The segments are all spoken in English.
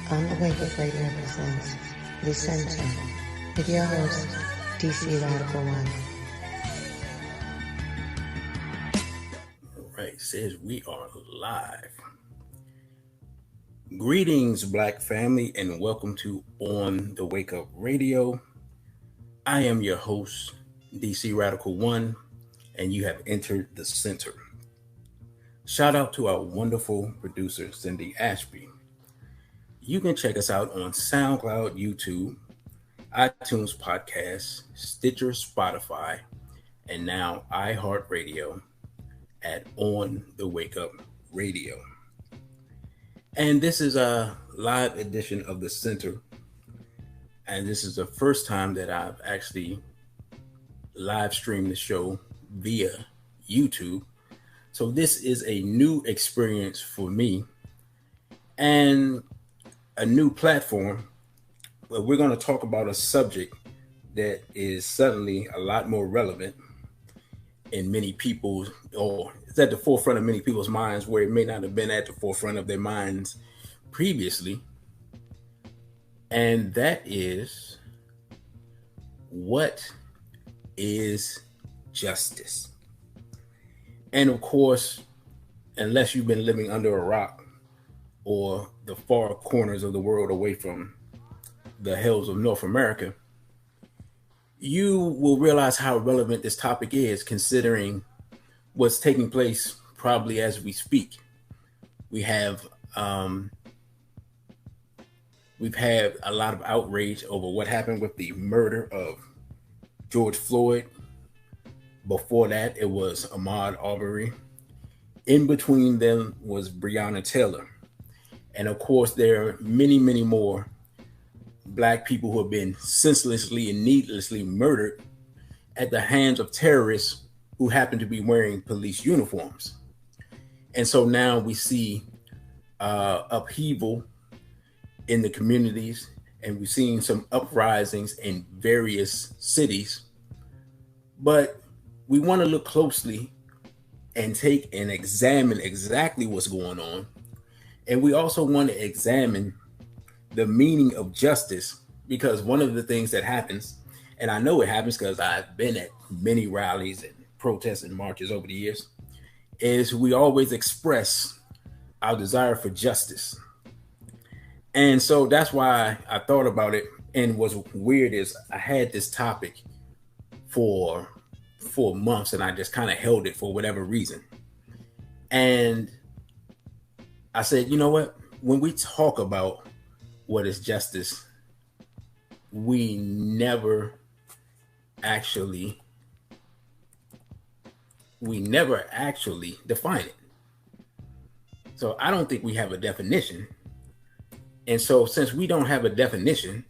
Untitled Radio presents The Center with your host, DC Radical One. All right, says we are live. Greetings, Black family, and welcome to On the Wake Up Radio. I am your host, DC Radical One, and you have entered the center. Shout out to our wonderful producer, Cindy Ashby. You can check us out on SoundCloud, YouTube, iTunes Podcasts, Stitcher, Spotify, and now iHeartRadio at On the Wake Up Radio. And this is a live edition of the Center. And this is the first time that I've actually live streamed the show via YouTube. So this is a new experience for me and a new platform. But we're going to talk about a subject that is suddenly a lot more relevant in many people's, or it's at the forefront of many people's minds where it may not have been at the forefront of their minds previously. And that is, what is justice? And of course, unless you've been living under a rock or the far corners of the world away from the hills of North America, you will realize how relevant this topic is, considering what's taking place probably as we speak. We've had a lot of outrage over what happened with the murder of George Floyd. Before that, it was Ahmaud Arbery. In between them was Breonna Taylor. And of course, there are many, many more Black people who have been senselessly and needlessly murdered at the hands of terrorists who happen to be wearing police uniforms. And so now we see upheaval in the communities, and we've seen some uprisings in various cities. But we want to look closely and take and examine exactly what's going on. And we also want to examine the meaning of justice, because one of the things that happens, and I know it happens because I've been at many rallies and protests and marches over the years, is we always express our desire for justice. And so that's why I thought about it. And what's weird is I had this topic for 4 months and I just kind of held it for whatever reason. And I said, you know what? When we talk about what is justice, we never actually define it. So I don't think we have a definition. And so since we don't have a definition,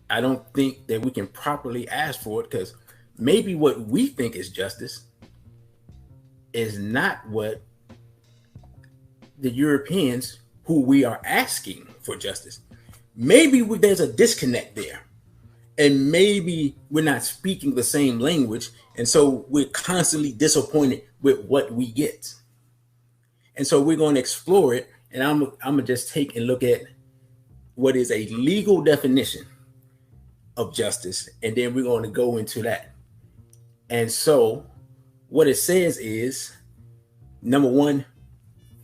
I don't think that we can properly ask for it, because maybe what we think is justice is not what the Europeans who we are asking for justice. Maybe there's a disconnect there, and maybe we're not speaking the same language, and so we're constantly disappointed with what we get. And so we're going to explore it, and I'm going to just take and look at what is a legal definition of justice, and then we're going to go into that. And so what it says is, number one,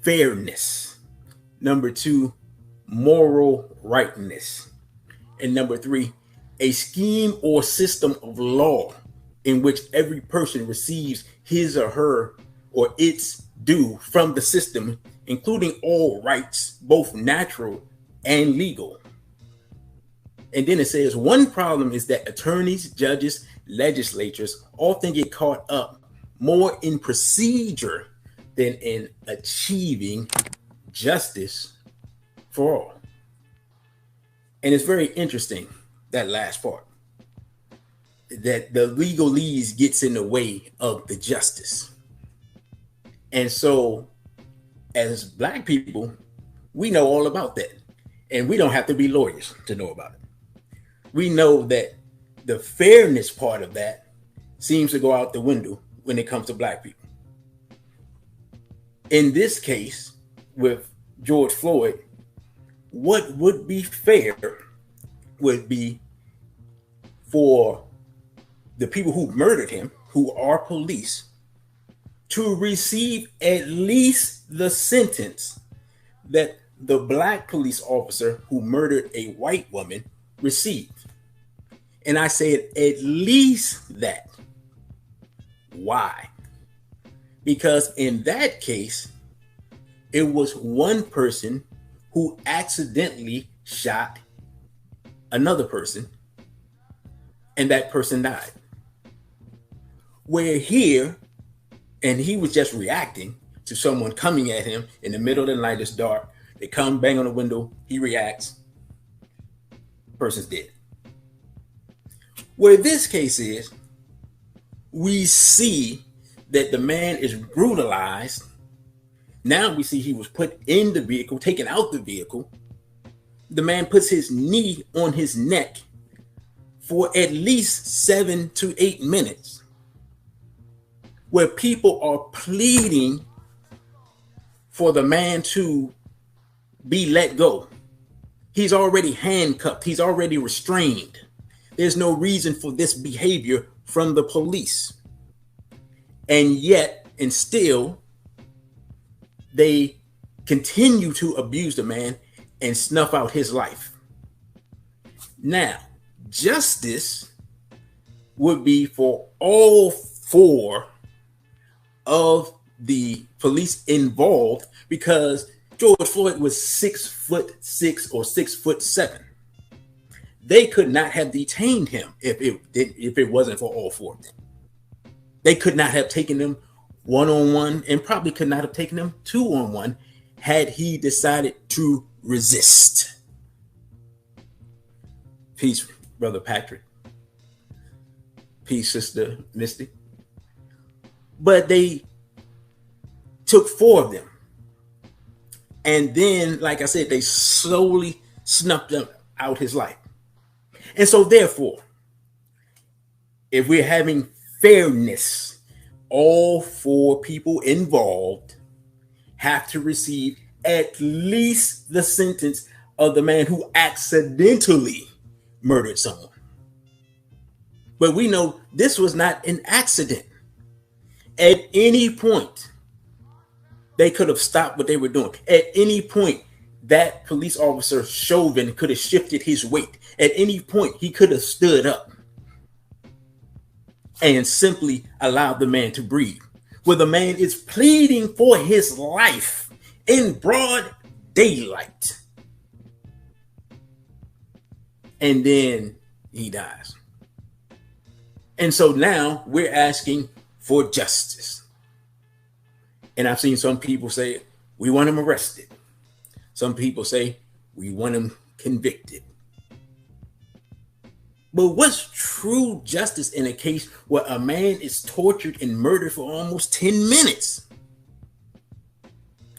fairness. Number two, moral rightness. And number three, a scheme or system of law in which every person receives his or her or its due from the system, including all rights, both natural and legal. And then it says, one problem is that attorneys, judges, legislatures often get caught up more in procedure than in achieving justice for all. And it's very interesting, that last part, that the legalese gets in the way of the justice. And so as Black people, we know all about that. And we don't have to be lawyers to know about it. We know that the fairness part of that seems to go out the window when it comes to Black people. in this case with George Floyd, what would be fair would be for the people who murdered him, who are police, to receive at least the sentence that the black police officer who murdered a white woman received. And I said at least that. Why? Because in that case, it was one person who accidentally shot another person, and that person died. Where here, and he was just reacting to someone coming at him in the middle of the night, it's dark. They come, bang on the window, he reacts, person's dead. Where this case is, we see that the man is brutalized. Now we see he was put in the vehicle, taken out the vehicle. The man puts his knee on his neck for at least 7 to 8 minutes, where people are pleading for the man to be let go. He's already handcuffed. He's already restrained. There's no reason for this behavior from the police. And yet, and still, they continue to abuse the man and snuff out his life. Now, justice would be for all 4 of the police involved, because George Floyd was 6'6" or 6'7". They could not have detained him if it wasn't for all 4 of them. They could not have taken him one-on-one, and probably could not have taken him 2-on-1 had he decided to resist. Peace, Brother Patrick. Peace, Sister Misty. But they took 4 of them. And then, like I said, they slowly snuffed out his life. And so therefore, if we're having fairness, all 4 people involved have to receive at least the sentence of the man who accidentally murdered someone. But we know this was not an accident. At any point, they could have stopped what they were doing. At any point, that police officer, Chauvin, could have shifted his weight. At any point, he could have stood up and simply allowed the man to breathe. Where the man is pleading for his life in broad daylight. And then he dies. And so now we're asking for justice. And I've seen some people say, we want him arrested. Some people say, we want him convicted. But what's true justice in a case where a man is tortured and murdered for almost 10 minutes?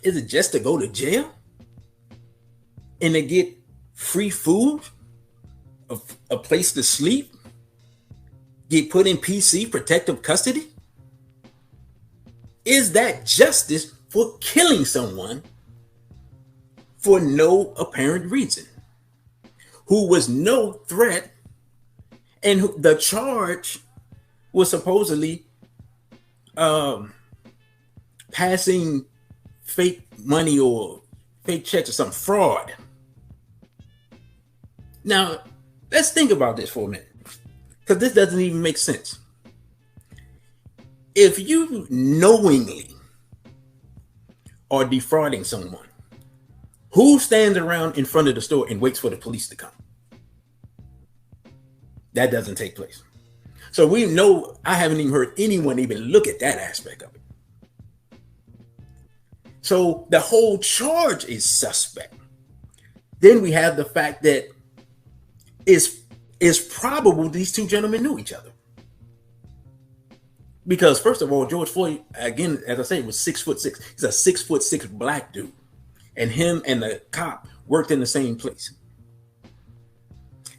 Is it just to go to jail? And to get free food? A place to sleep? Get put in PC, protective custody? Is that justice for killing someone for no apparent reason, who was no threat, and the charge was supposedly passing fake money or fake checks or some fraud? Now, let's think about this for a minute, because this doesn't even make sense. If you knowingly are defrauding someone, who stands around in front of the store and waits for the police to come? That doesn't take place. So we know, I haven't even heard anyone even look at that aspect of it. So the whole charge is suspect. Then we have the fact that it's probable these 2 gentlemen knew each other. Because first of all, George Floyd, again, as I said, was 6'6". He's a 6'6" black dude. And him and the cop worked in the same place.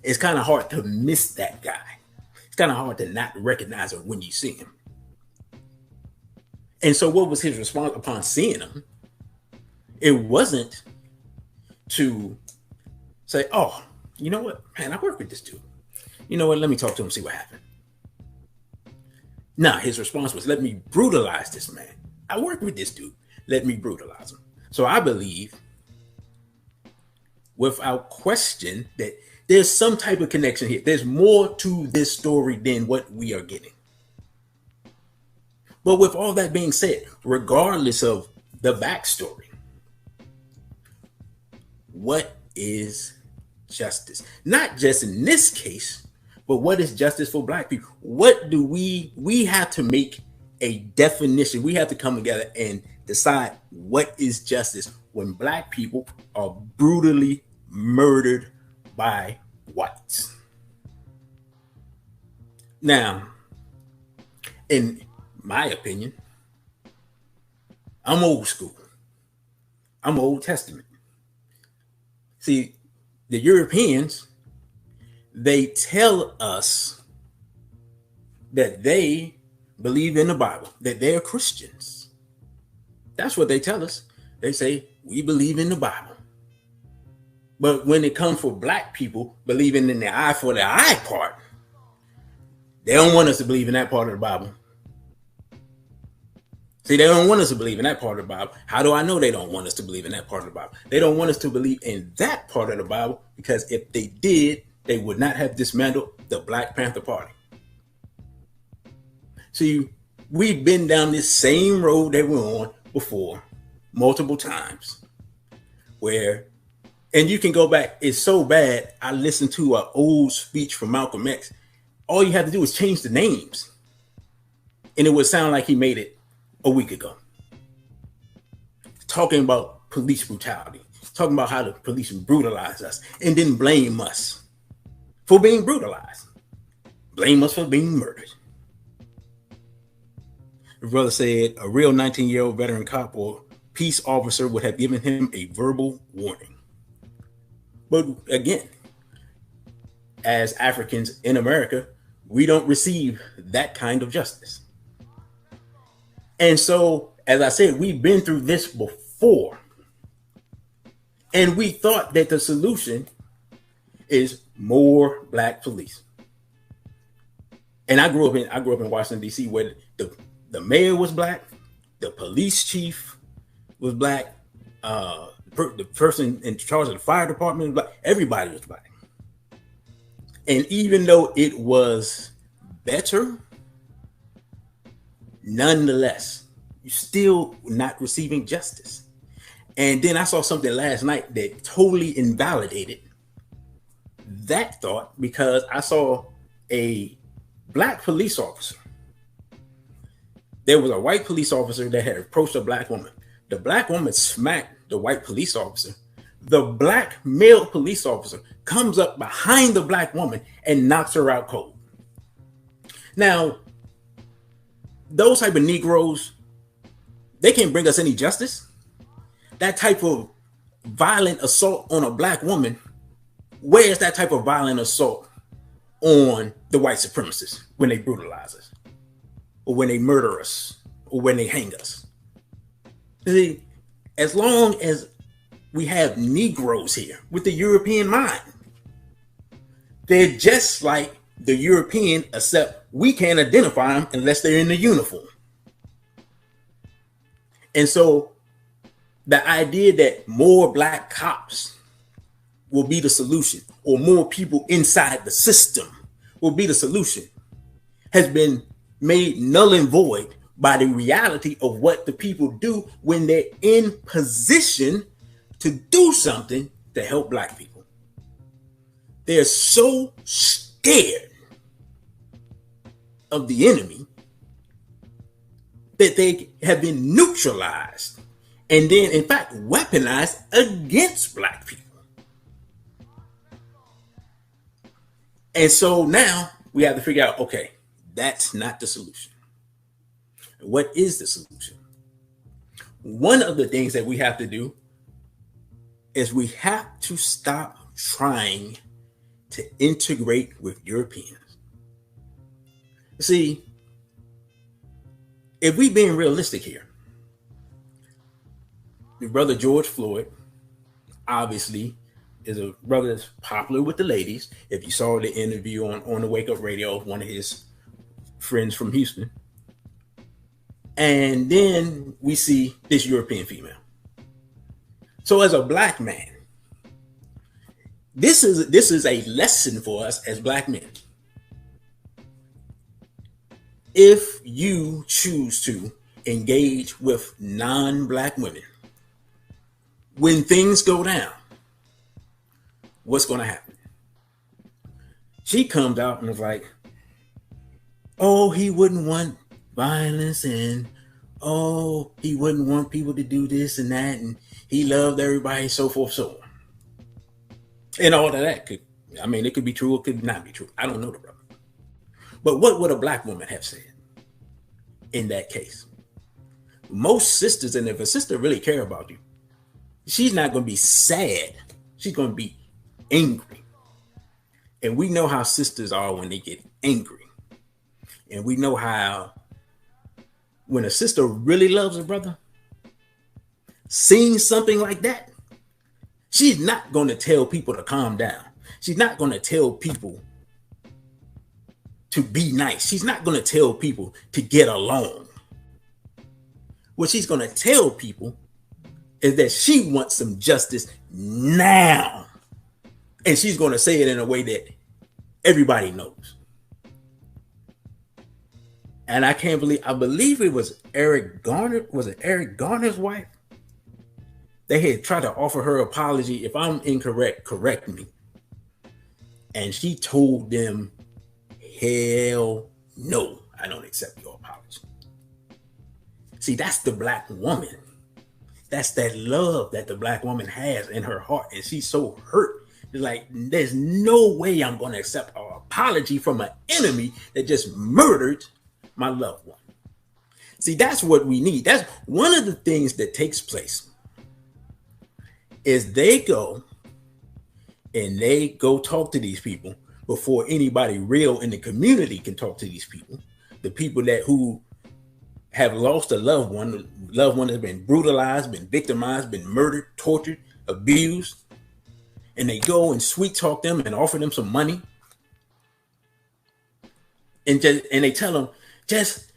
It's kind of hard to miss that guy. It's kind of hard to not recognize him when you see him. And so what was his response upon seeing him? It wasn't to say, oh, you know what, man, I work with this dude. You know what, let me talk to him, see what happened. Nah, his response was, let me brutalize this man. I work with this dude. Let me brutalize him. So I believe, without question, that there's some type of connection here. There's more to this story than what we are getting. But with all that being said, regardless of the backstory, what is justice? Not just in this case, but what is justice for Black people? What do we have to make a definition. We have to come together and decide what is justice when Black people are brutally murdered by whites. Now, in my opinion, I'm old school. I'm Old Testament. See, the Europeans, they tell us that they believe in the Bible, that they're Christians. That's what they tell us. They say, we believe in the Bible. But when it comes for Black people believing in the eye for the eye part, they don't want us to believe in that part of the Bible. See, they don't want us to believe in that part of the Bible. How do I know they don't want us to believe in that part of the Bible? They don't want us to believe in that part of the Bible because if they did, they would not have dismantled the Black Panther Party. See, we've been down this same road that we're on before multiple times where, and you can go back, it's so bad, I listened to an old speech from Malcolm X. All you have to do is change the names and it would sound like he made it a week ago. Talking about police brutality, talking about how the police brutalize us and then blame us for being brutalized. Blame us for being murdered. The brother said a real 19-year-old veteran cop or peace officer would have given him a verbal warning. But again, as Africans in America, we don't receive that kind of justice. And so, as I said, we've been through this before. And we thought that the solution is more Black police. And I grew up in Washington, D.C., where the mayor was Black, the police chief was Black, the person in charge of the fire department was Black, everybody was Black. And even though it was better, nonetheless, you're still not receiving justice. And then I saw something last night that totally invalidated that thought because I saw a Black police officer. There was a white police officer that had approached a Black woman. The Black woman smacked the white police officer. The Black male police officer comes up behind the Black woman and knocks her out cold. Now, those type of Negroes, they can't bring us any justice. That type of violent assault on a Black woman, where's that type of violent assault on the white supremacists when they brutalize us, or when they murder us, or when they hang us? See, as long as we have Negroes here with the European mind, they're just like the European, except we can't identify them unless they're in the uniform. And so the idea that more Black cops will be the solution, or more people inside the system will be the solution, has been made null and void by the reality of what the people do when they're in position to do something to help Black people. They're so scared of the enemy that they have been neutralized and then, in fact, weaponized against Black people. And so now we have to figure out, okay, that's not the solution. What is the solution? One of the things that we have to do is we have to stop trying to integrate with Europeans. See, if we being realistic here, the brother George Floyd obviously is a brother that's popular with the ladies. If you saw the interview on the Wake Up Radio, one of his friends from Houston. And then we see this European female. So as a black man, this is a lesson for us as black men. If you choose to engage with non-black women, when things go down, what's going to happen? She comes out and is like, oh, he wouldn't want violence, and oh, he wouldn't want people to do this and that, and he loved everybody, so forth, so on. And all of that could, I mean, it could be true, it could not be true. I don't know the brother. But what would a black woman have said in that case? Most sisters, and if a sister really care about you, she's not going to be sad. She's going to be angry. And we know how sisters are when they get angry. And we know how when a sister really loves a brother, seeing something like that, she's not going to tell people to calm down. She's not going to tell people to be nice. She's not going to tell people to get along. What she's going to tell people is that she wants some justice now. And she's going to say it in a way that everybody knows. And I believe it was Eric Garner. Was it Eric Garner's wife? They had tried to offer her apology. If I'm incorrect, correct me. And she told them, hell no, I don't accept your apology. See, that's the black woman. That's that love that the black woman has in her heart. And she's so hurt. It's like, there's no way I'm going to accept an apology from an enemy that just murdered my loved one. See, that's what we need. That's one of the things that takes place is they go talk to these people before anybody real in the community can talk to these people. The people who have lost a loved one. The loved one has been brutalized, been victimized, been murdered, tortured, abused. And they go and sweet talk them and offer them some money. And they tell them, just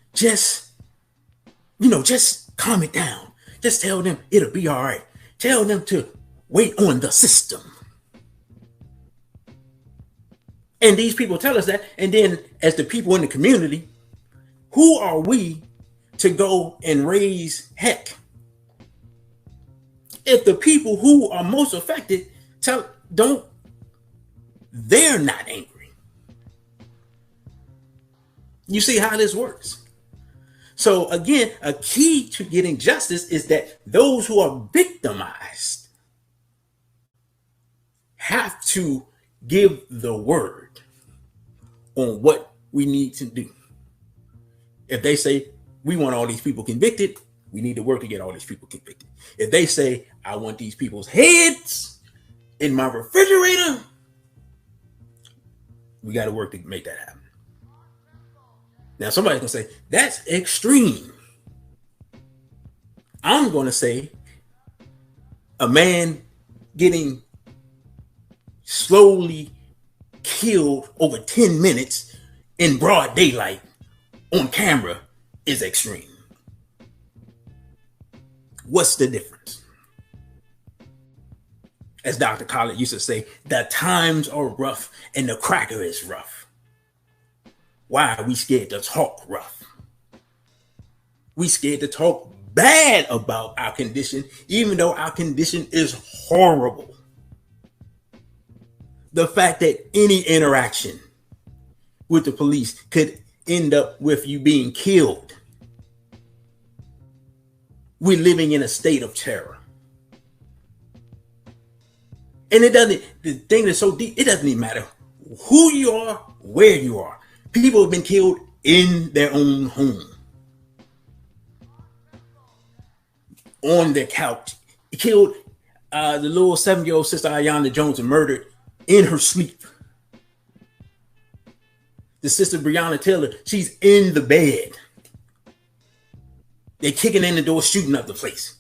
calm it down. Just tell them it'll be all right. Tell them to wait on the system. And these people tell us that. And then as the people in the community, who are we to go and raise heck? If the people who are most affected they're not angry. You see how this works? So again, a key to getting justice is that those who are victimized have to give the word on what we need to do. If they say, we want all these people convicted, we need to work to get all these people convicted. If they say, I want these people's heads in my refrigerator, we got to work to make that happen. Now, somebody's going to say, that's extreme. I'm going to say, a man getting slowly killed over 10 minutes in broad daylight on camera is extreme. What's the difference? As Dr. Collett used to say, the times are rough and the cracker is rough. Why are we scared to talk rough? We scared to talk bad about our condition, even though our condition is horrible. The fact that any interaction with the police could end up with you being killed. We're living in a state of terror. And the thing that's so deep, it doesn't even matter who you are, where you are. People have been killed in their own home. On their couch. He killed the little 7-year-old sister Ayanna Jones and murdered in her sleep. The sister Breonna Taylor, she's in the bed. They kicking in the door, shooting up the place.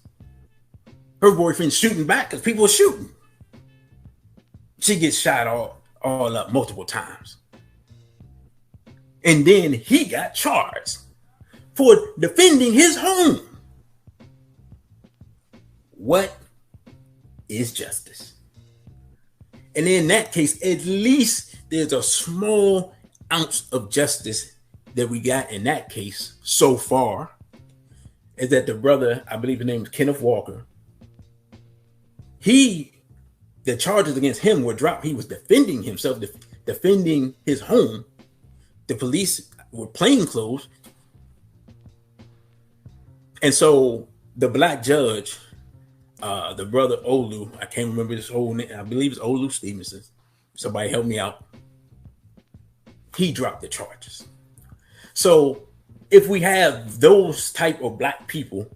Her boyfriend's shooting back because people are shooting. She gets shot all up multiple times. And then he got charged for defending his home. What is justice? And in that case, at least there's a small ounce of justice that we got in that case so far, is that the brother, I believe his name is Kenneth Walker, the charges against him were dropped. He was defending himself, defending his home. The police were plainclothes. And so the black judge, the brother Olu, I can't remember his whole name, I believe it's Olu Stevenson. Somebody help me out. He dropped the charges. So if we have those type of black people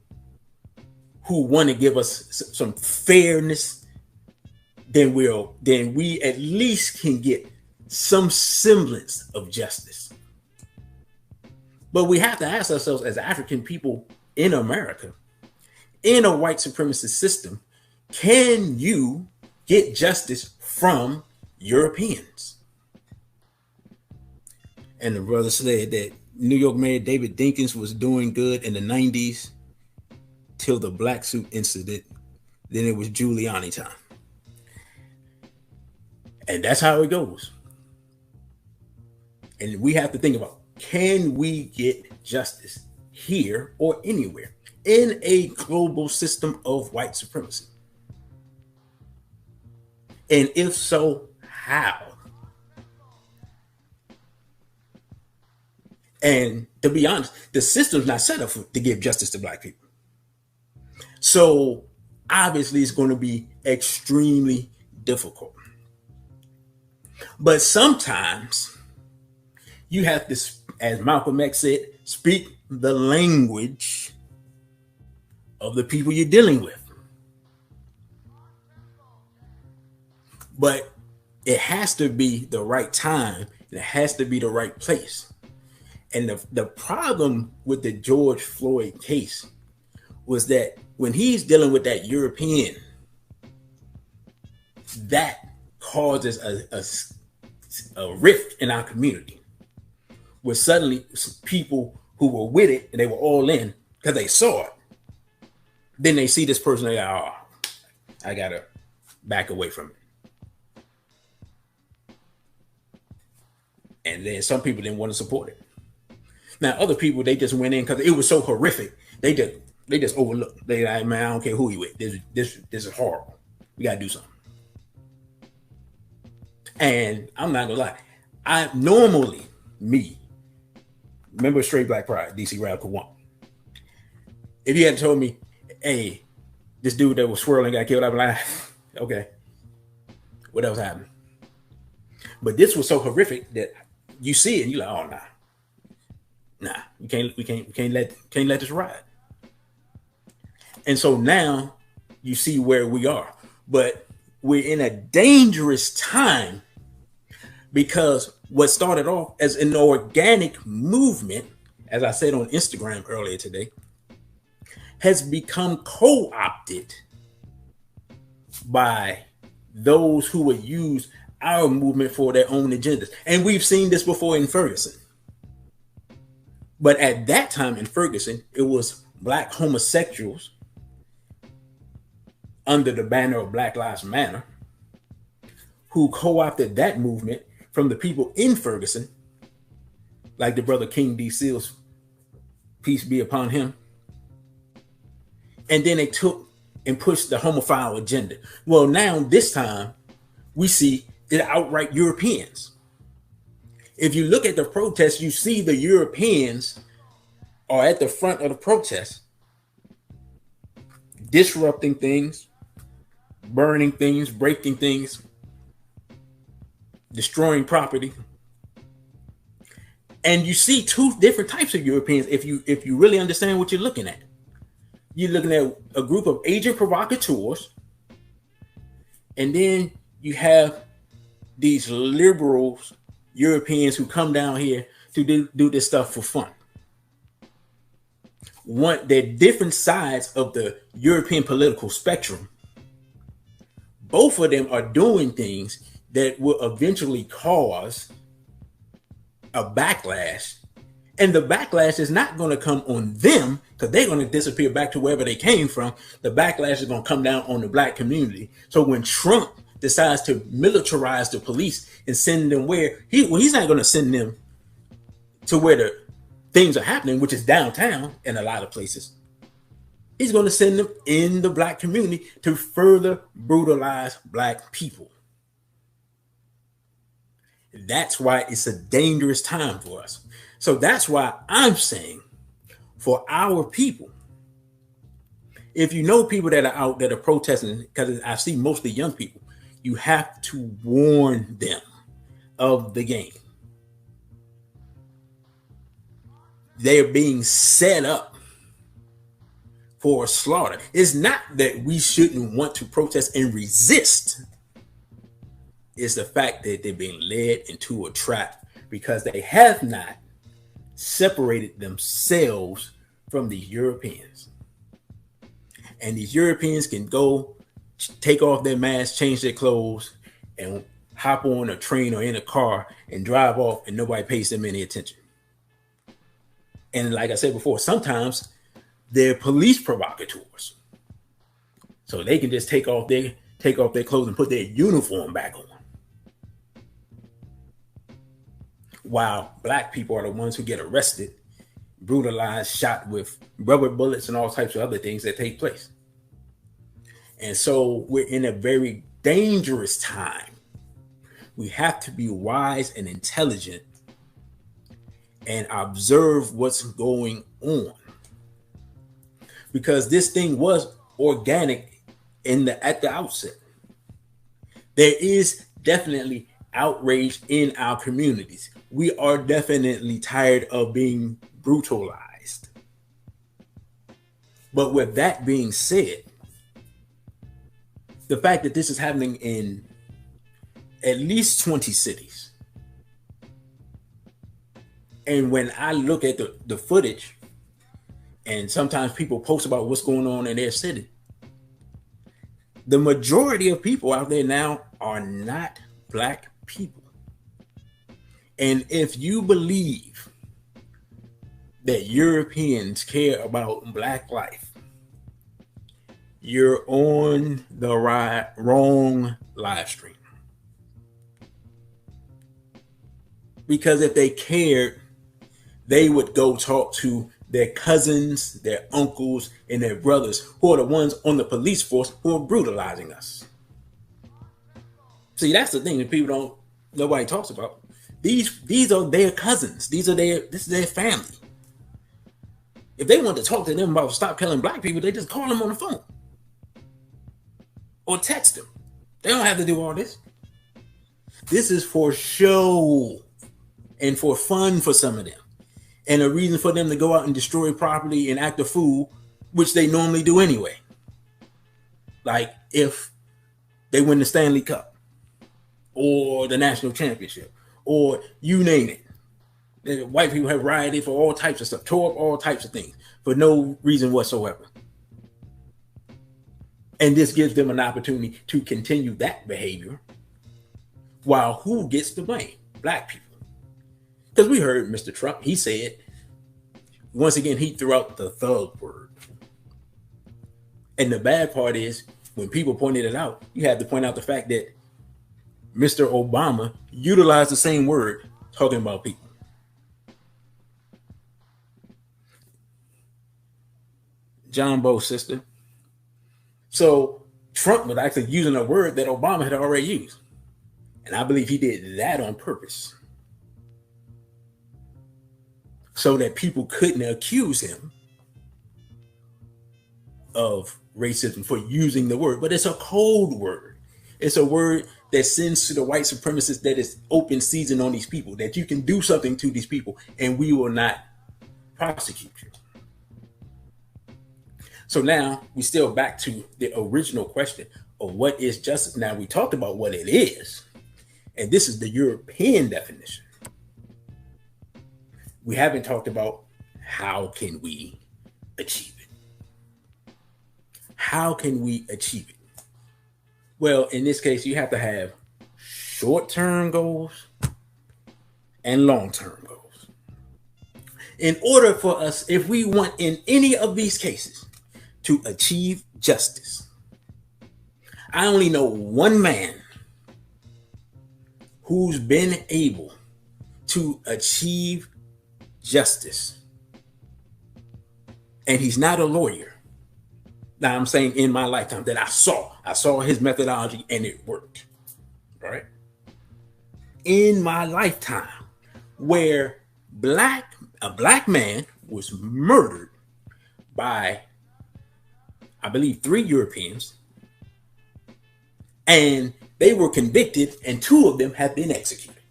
who want to give us some fairness, then we at least can get some semblance of justice. But we have to ask ourselves, as African people in America, in a white supremacist system, can you get justice from Europeans? And the brother said that New York Mayor David Dinkins was doing good in the 90s till the black suit incident. Then it was Giuliani time. And that's how it goes. And we have to think about, can we get justice here or anywhere in a global system of white supremacy? And if so, how? And to be honest, the system's not set up to give justice to black people. So obviously it's going to be extremely difficult. But sometimes you have to, as Malcolm X said, speak the language of the people you're dealing with. But it has to be the right time, and it has to be the right place. And the problem with the George Floyd case was that when he's dealing with that European, that causes a rift in our community, where suddenly people who were with it and they were all in because they saw it, then they see this person, they go, oh, I gotta back away from it. And then some people didn't want to support it. Now other people, they just went in because it was so horrific. They just overlooked. They like, man, I don't care who you with. This is horrible. We gotta do something. And I'm not gonna lie, I normally, remember Straight Black Pride, DC Radical 1. If you had told me, hey, this dude that was swirling got killed, I'd be like, okay, what else happened? But this was so horrific that you see it and you're like, oh nah, we can't let this ride. And so now you see where we are. But we're in a dangerous time, because what started off as an organic movement, as I said on Instagram earlier today, has become co-opted by those who would use our movement for their own agendas. And we've seen this before in Ferguson. But at that time in Ferguson, it was black homosexuals under the banner of Black Lives Matter who co-opted that movement from the people in Ferguson, like the brother King D. Seals, peace be upon him. And then they took and pushed the homophile agenda. Well, now this time we see it outright Europeans. If you look at the protests, you see the Europeans are at the front of the protest, disrupting things, burning things, breaking things, destroying property. And you see two different types of Europeans if you really understand what you're looking at. You're looking at a group of agent provocateurs, and then you have these liberals, Europeans who come down here to do this stuff for fun. they're different sides of the European political spectrum. Both of them are doing things that will eventually cause a backlash. And the backlash is not going to come on them because they're going to disappear back to wherever they came from. The backlash is going to come down on the black community. So when Trump decides to militarize the police and send them where he's not going to send them to where the things are happening, which is downtown in a lot of places. He's going to send them in the black community to further brutalize black people. That's why it's a dangerous time for us. So that's why I'm saying for our people, if you know people that are out that are protesting, because I see mostly young people, you have to warn them of the game. They're being set up for slaughter. It's not that we shouldn't want to protest and resist. It's the fact that they're being led into a trap because they have not separated themselves from these Europeans. And these Europeans can go take off their masks, change their clothes, and hop on a train or in a car and drive off, and nobody pays them any attention. And like I said before, sometimes they're police provocateurs. So they can just take off their clothes and put their uniform back on. While black people are the ones who get arrested, brutalized, shot with rubber bullets and all types of other things that take place. And so we're in a very dangerous time. We have to be wise and intelligent and observe what's going on. Because this thing was organic at the outset. There is definitely outrage in our communities. We are definitely tired of being brutalized. But with that being said, the fact that this is happening in at least 20 cities. And when I look at the footage, and sometimes people post about what's going on in their city, the majority of people out there now are not black people. And if you believe that Europeans care about black life, you're on the wrong live stream. Because if they cared, they would go talk to their cousins, their uncles, and their brothers, who are the ones on the police force who are brutalizing us. See, that's the thing that nobody talks about. These are their cousins. This is their family. If they want to talk to them about stop killing black people, they just call them on the phone or text them. They don't have to do all this. This is for show and for fun for some of them, and a reason for them to go out and destroy property and act a fool, which they normally do anyway. Like if they win the Stanley Cup or the national championship or you name it. The white people have rioted for all types of stuff, tore up all types of things for no reason whatsoever. And this gives them an opportunity to continue that behavior. While who gets the blame? Black people. Because we heard Mr. Trump, he said, once again, he threw out the thug word. And the bad part is, when people pointed it out, you had to point out the fact that Mr. Obama utilized the same word talking about people. John Bo's sister. So Trump was actually using a word that Obama had already used. And I believe he did that on purpose, so that people couldn't accuse him of racism for using the word. But it's a cold word. It's a word that sends to the white supremacists that is open season on these people, that you can do something to these people and we will not prosecute you. So now we still back to the original question of what is justice. Now we talked about what it is, and this is the European definition. We haven't talked about how can we achieve it? How can we achieve it? Well, in this case, you have to have short-term goals and long-term goals. In order for us, if we want in any of these cases to achieve justice, I only know one man who's been able to achieve justice. And he's not a lawyer. Now I'm saying in my lifetime that I saw his methodology and it worked. Right? In my lifetime, where a black man was murdered by, I believe, 3 Europeans, and they were convicted, and 2 of them have been executed.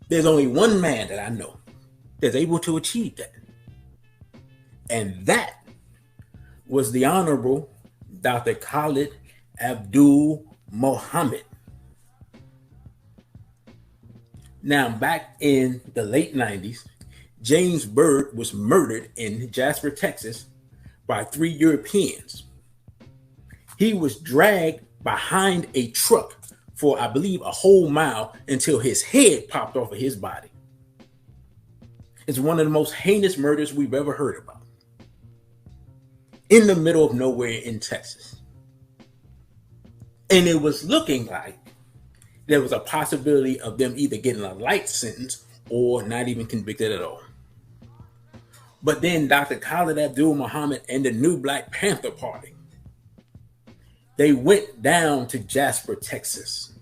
There's only one man that I know that's able to achieve that. And that was the Honorable Dr. Khalid Abdul Muhammad. Now, back in the late 90s, James Byrd was murdered in Jasper, Texas by 3 Europeans. He was dragged behind a truck for, I believe, a whole mile until his head popped off of his body. It's one of the most heinous murders we've ever heard about. In the middle of nowhere in Texas. And it was looking like there was a possibility of them either getting a light sentence or not even convicted at all. But then Dr. Khalid Abdul Muhammad and the New Black Panther Party, they went down to Jasper, Texas.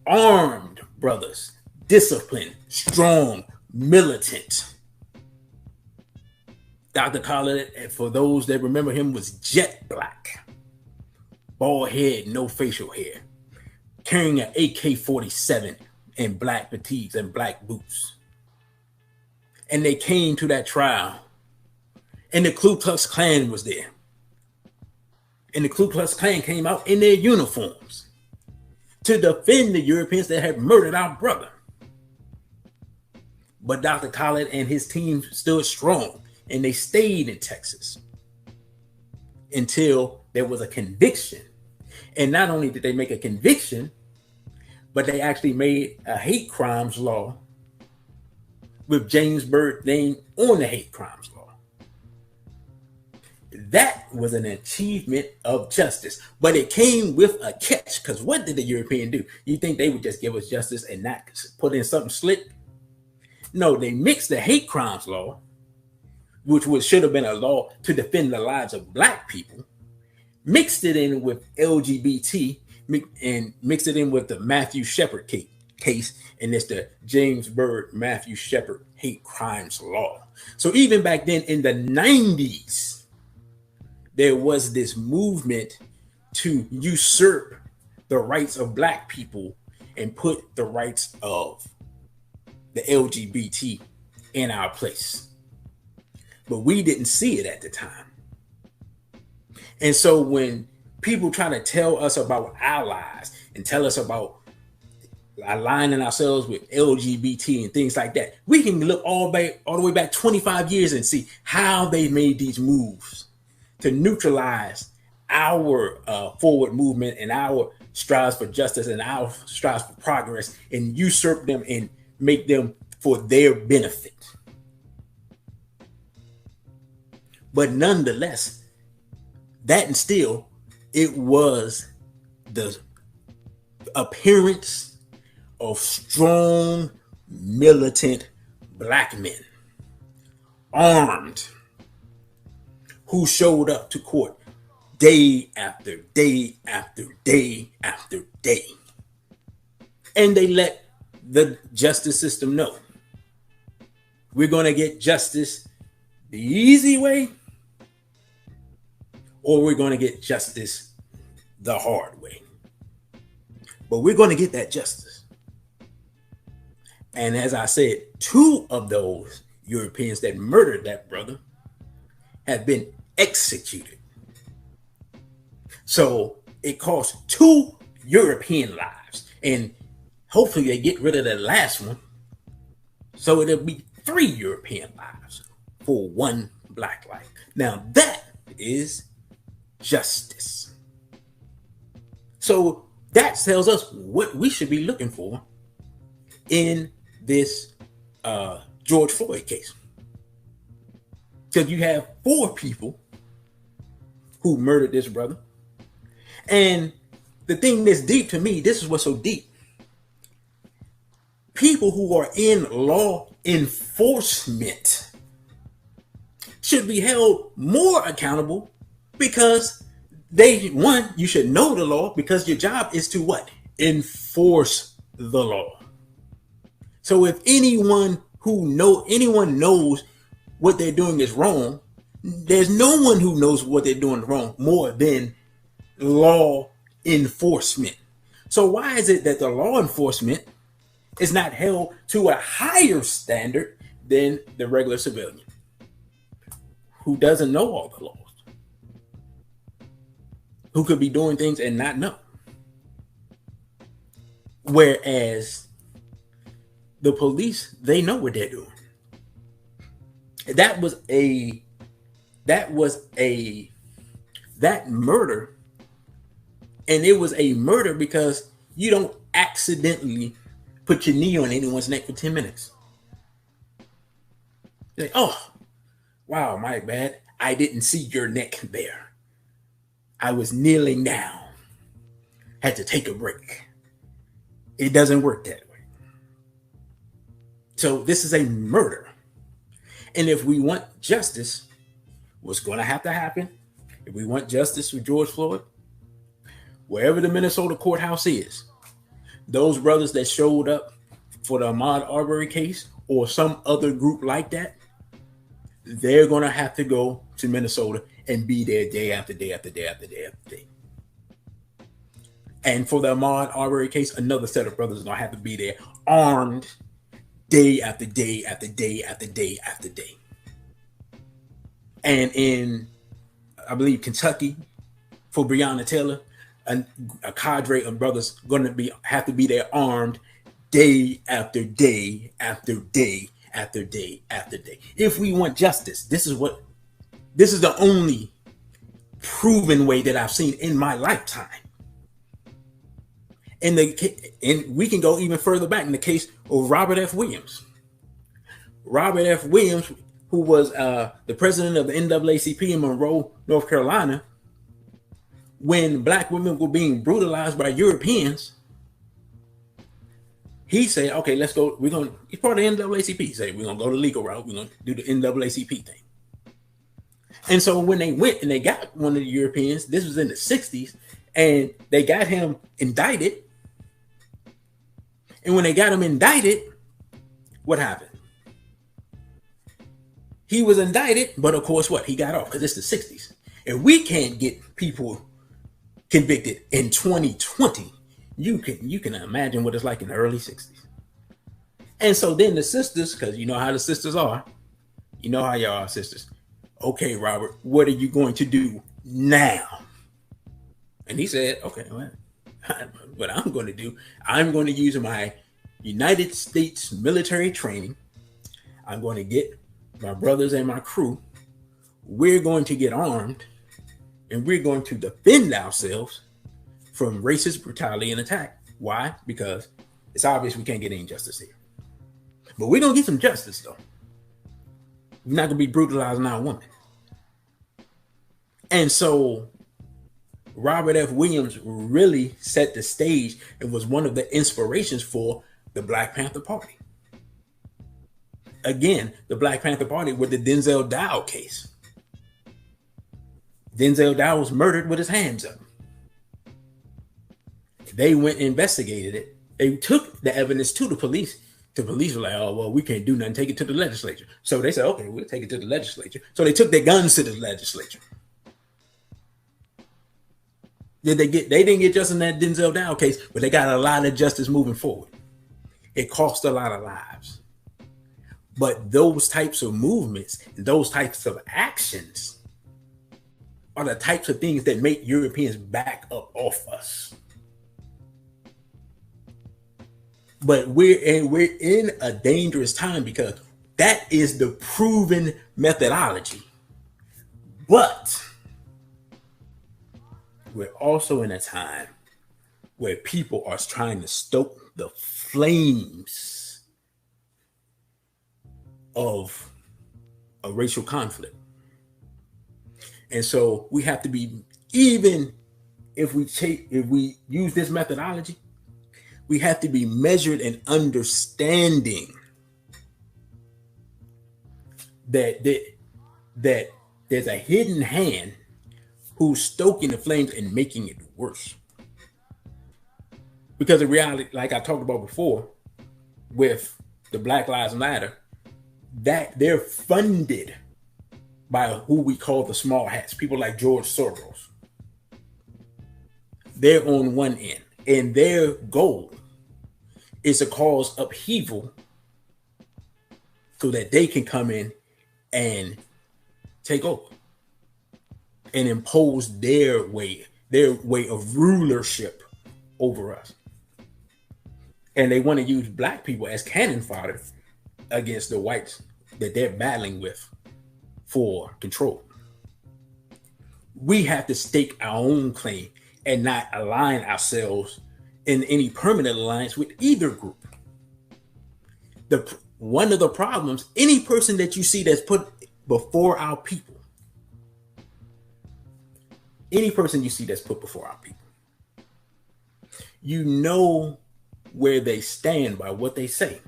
Armed brothers, disciplined, strong, militant. Dr. Khalid, for those that remember him, was jet black. Bald head, no facial hair. Carrying an AK-47 and black fatigues and black boots. And they came to that trial. And the Ku Klux Klan was there. And the Ku Klux Klan came out in their uniforms to defend the Europeans that had murdered our brother. But Dr. Khalid and his team stood strong. And they stayed in Texas until there was a conviction. And not only did they make a conviction, but they actually made a hate crimes law with James Byrd name on the hate crimes law. That was an achievement of justice, but it came with a catch. Because what did the European do? You think they would just give us justice and not put in something slick? No, they mixed the hate crimes law, which should have been a law to defend the lives of black people, mixed it in with LGBT, and mixed it in with the Matthew Shepard case, and it's the James Byrd Matthew Shepard hate crimes law. So even back then in the 90s, there was this movement to usurp the rights of black people and put the rights of the LGBT in our place. But we didn't see it at the time. And so when people try to tell us about allies and tell us about aligning ourselves with LGBT and things like that, we can look all the way back 25 years and see how they made these moves to neutralize our forward movement and our strives for justice and our strives for progress, and usurp them and make them for their benefit. But nonetheless, that and still, it was the appearance of strong, militant black men, armed, who showed up to court day after day after day after day. And they let the justice system know, we're going to get justice the easy way, or we're going to get justice the hard way. But we're going to get that justice. And as I said, 2 of those Europeans that murdered that brother have been executed. So it cost 2 European lives. And hopefully they get rid of the last one. So it'll be 3 European lives, for one black life. Now that is justice. So that tells us what we should be looking for in this George Floyd case. Because you have 4 people who murdered this brother. And the thing that's deep to me, this is what's so deep. People who are in law enforcement should be held more accountable because you should know the law, because your job is to what? Enforce the law. So if anyone knows what they're doing is wrong, there's no one who knows what they're doing wrong more than law enforcement. So why is it that the law enforcement is not held to a higher standard than the regular civilian who doesn't know all the laws, who could be doing things and not know? Whereas the police, they know what they're doing. That murder, and it was a murder because you don't accidentally put your knee on anyone's neck for 10 minutes. Like, oh, wow, my bad. I didn't see your neck there. I was kneeling down. Had to take a break. It doesn't work that way. So this is a murder. And if we want justice, what's going to happen? If we want justice for George Floyd, wherever the Minnesota courthouse is, those brothers that showed up for the Ahmaud Arbery case or some other group like that, they're going to have to go to Minnesota and be there day after day after day after day after day. And for the Ahmaud Arbery case, another set of brothers are going to have to be there armed day after day after day after day after day. And in, I believe, Kentucky, for Breonna Taylor, a cadre of brothers going to have to be there armed day after day after day after day after day. If we want justice, this is the only proven way that I've seen in my lifetime. And we can go even further back in the case of Robert F. Williams. Robert F. Williams, who was the president of the NAACP in Monroe, North Carolina, when black women were being brutalized by Europeans, he said, okay, let's go. He's part of the NAACP. He said, we're going to go the legal route. We're going to do the NAACP thing. And so when they went and they got one of the Europeans, this was in the 60s, and they got him indicted. And when they got him indicted, what happened? He was indicted, but of course what? He got off because it's the 60s. And we can't get people convicted in 2020. You can imagine what it's like in the early 60s. And so then the sisters, because you know how the sisters are, you know how y'all are sisters. Okay, Robert, what are you going to do now? And he said, okay, well, what I'm going to do, I'm going to use my United States military training. I'm going to get my brothers and my crew. We're going to get armed, and we're going to defend ourselves from racist brutality and attack. Why? Because it's obvious we can't get any justice here. But we're going to get some justice, though. We're not going to be brutalizing our women. And so Robert F. Williams really set the stage and was one of the inspirations for the Black Panther Party. Again, the Black Panther Party with the Denzel Dow case. Denzel Dow was murdered with his hands up. They went and investigated it. They took the evidence to the police. The police were like, oh, well, we can't do nothing. Take it to the legislature. So they said, okay, we'll take it to the legislature. So they took their guns to the legislature. They didn't get justice in that Denzel Dow case, but they got a lot of justice moving forward. It cost a lot of lives. But those types of movements, those types of actions are the types of things that make Europeans back up off us. But we're in a dangerous time because That is the proven methodology. But we're also in a time where people are trying to stoke the flames of a racial conflict. And so we have to be, even if we use this methodology, we have to be measured and understanding that there's a hidden hand who's stoking the flames and making it worse. Because in reality, like I talked about before, with the Black Lives Matter, that they're funded by who we call the small hats, people like George Soros. They're on one end, and their goal is to cause upheaval so that they can come in and take over and impose their way of rulership over us. And they want to use black people as cannon fodder against the whites that they're battling with for control. We have to stake our own claim and not align ourselves in any permanent alliance with either group. One of the problems, any person that you see that's put before our people, any person you see that's put before our people, you know where they stand by what they say.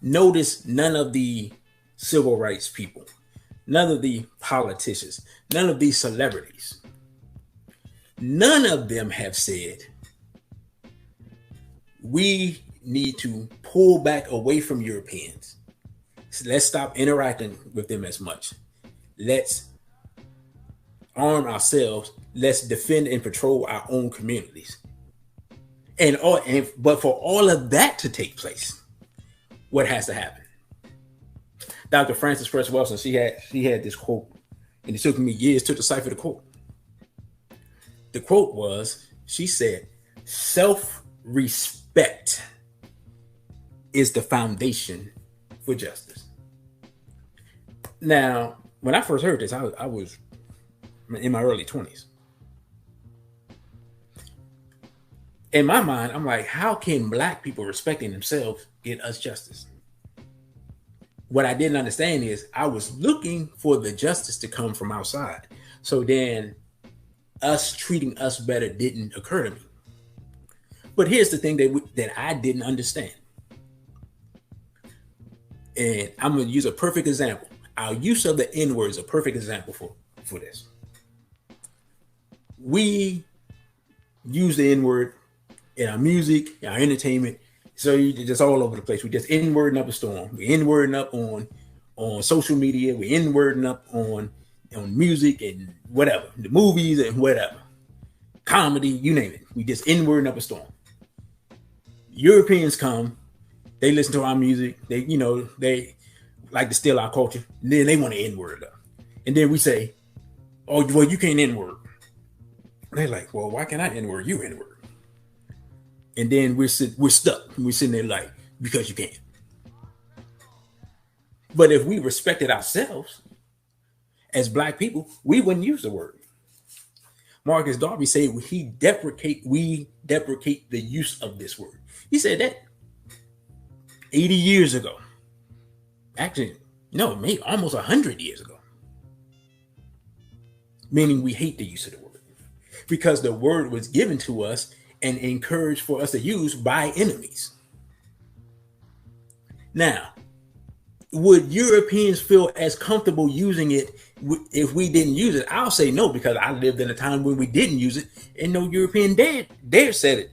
Notice none of the civil rights people, none of the politicians, none of these celebrities, none of them have said, we need to pull back away from Europeans. So let's stop interacting with them as much. Let's arm ourselves. Let's defend and patrol our own communities. But for all of that to take place, what has to happen? Dr. Frances Cress Welsing, she had this quote, and it took me years to decipher the quote. The quote was, she said, self-respect is the foundation for justice. Now, when I first heard this, I was in my early 20s. In my mind, I'm like, how can black people respecting themselves get us justice? What I didn't understand is I was looking for the justice to come from outside. So then us treating us better didn't occur to me. But here's the thing that I didn't understand. And I'm going to use a perfect example. Our use of the N-word is a perfect example for this. We use the N-word in our music, in our entertainment. So you're just all over the place. We just N-wording up a storm. We N-wording up on social media. We N-wording up on music and whatever, the movies and whatever, comedy, you name it. We just N-wording up a storm. Europeans come, they listen to our music. They like to steal our culture. And then they want to N-word up. And then we say, oh, well, you can't N-word. They're like, well, why can't I N-word? You N-word. And then we're stuck. We're sitting there like, because you can't. But if we respected ourselves as black people, we wouldn't use the word. Marcus Garvey said we deprecate the use of this word. He said that 80 years ago. Actually, no, maybe almost 100 years ago. Meaning we hate the use of the word. Because the word was given to us and encouraged for us to use by enemies. Now, would Europeans feel as comfortable using it if we didn't use it? I'll say no, because I lived in a time when we didn't use it, and no European dare said it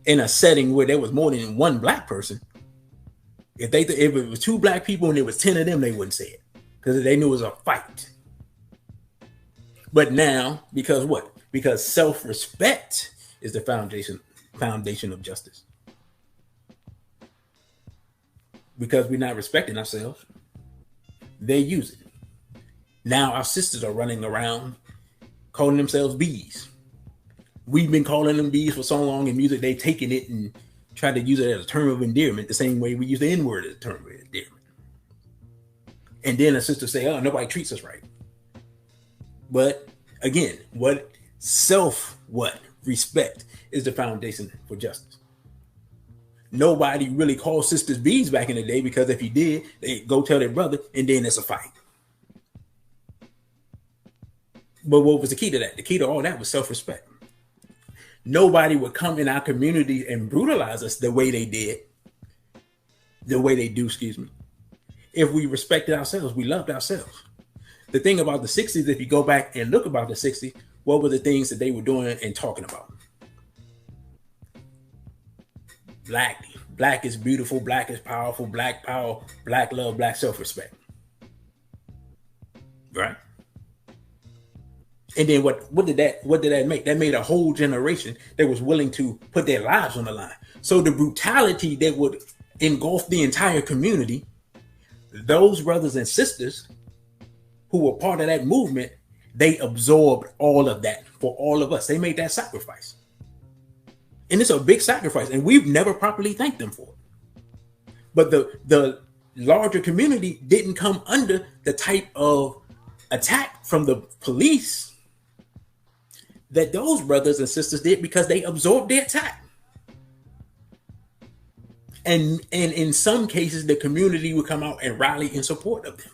in a setting where there was more than one black person. If it was two black people and there was 10 of them, they wouldn't say it because they knew it was a fight. But now, because what? Because self-respect is the foundation of justice. Because we're not respecting ourselves, they use it. Now our sisters are running around calling themselves bees. We've been calling them bees for so long in music, they've taken it and try to use it as a term of endearment the same way we use the N-word as a term of endearment. And then a sister say, oh, nobody treats us right. But again, respect is the foundation for justice. Nobody really called sisters bees back in the day, because if you did, they go tell their brother, and then it's a fight. But what was the key to that? The key to all that was self-respect. Nobody would come in our community and brutalize us the way they do, if we respected ourselves, we loved ourselves. The thing about the 60s, if you go back and look about the 60s, what were the things that they were doing and talking about? Black is beautiful, black is powerful, black power, black love, black self-respect. Right? And then what did that make? That made a whole generation that was willing to put their lives on the line. So the brutality that would engulf the entire community, those brothers and sisters who were part of that movement, they absorbed all of that for all of us. They made that sacrifice. And it's a big sacrifice, and we've never properly thanked them for it. But the larger community didn't come under the type of attack from the police that those brothers and sisters did, because they absorbed the attack. And in some cases, the community would come out and rally in support of them.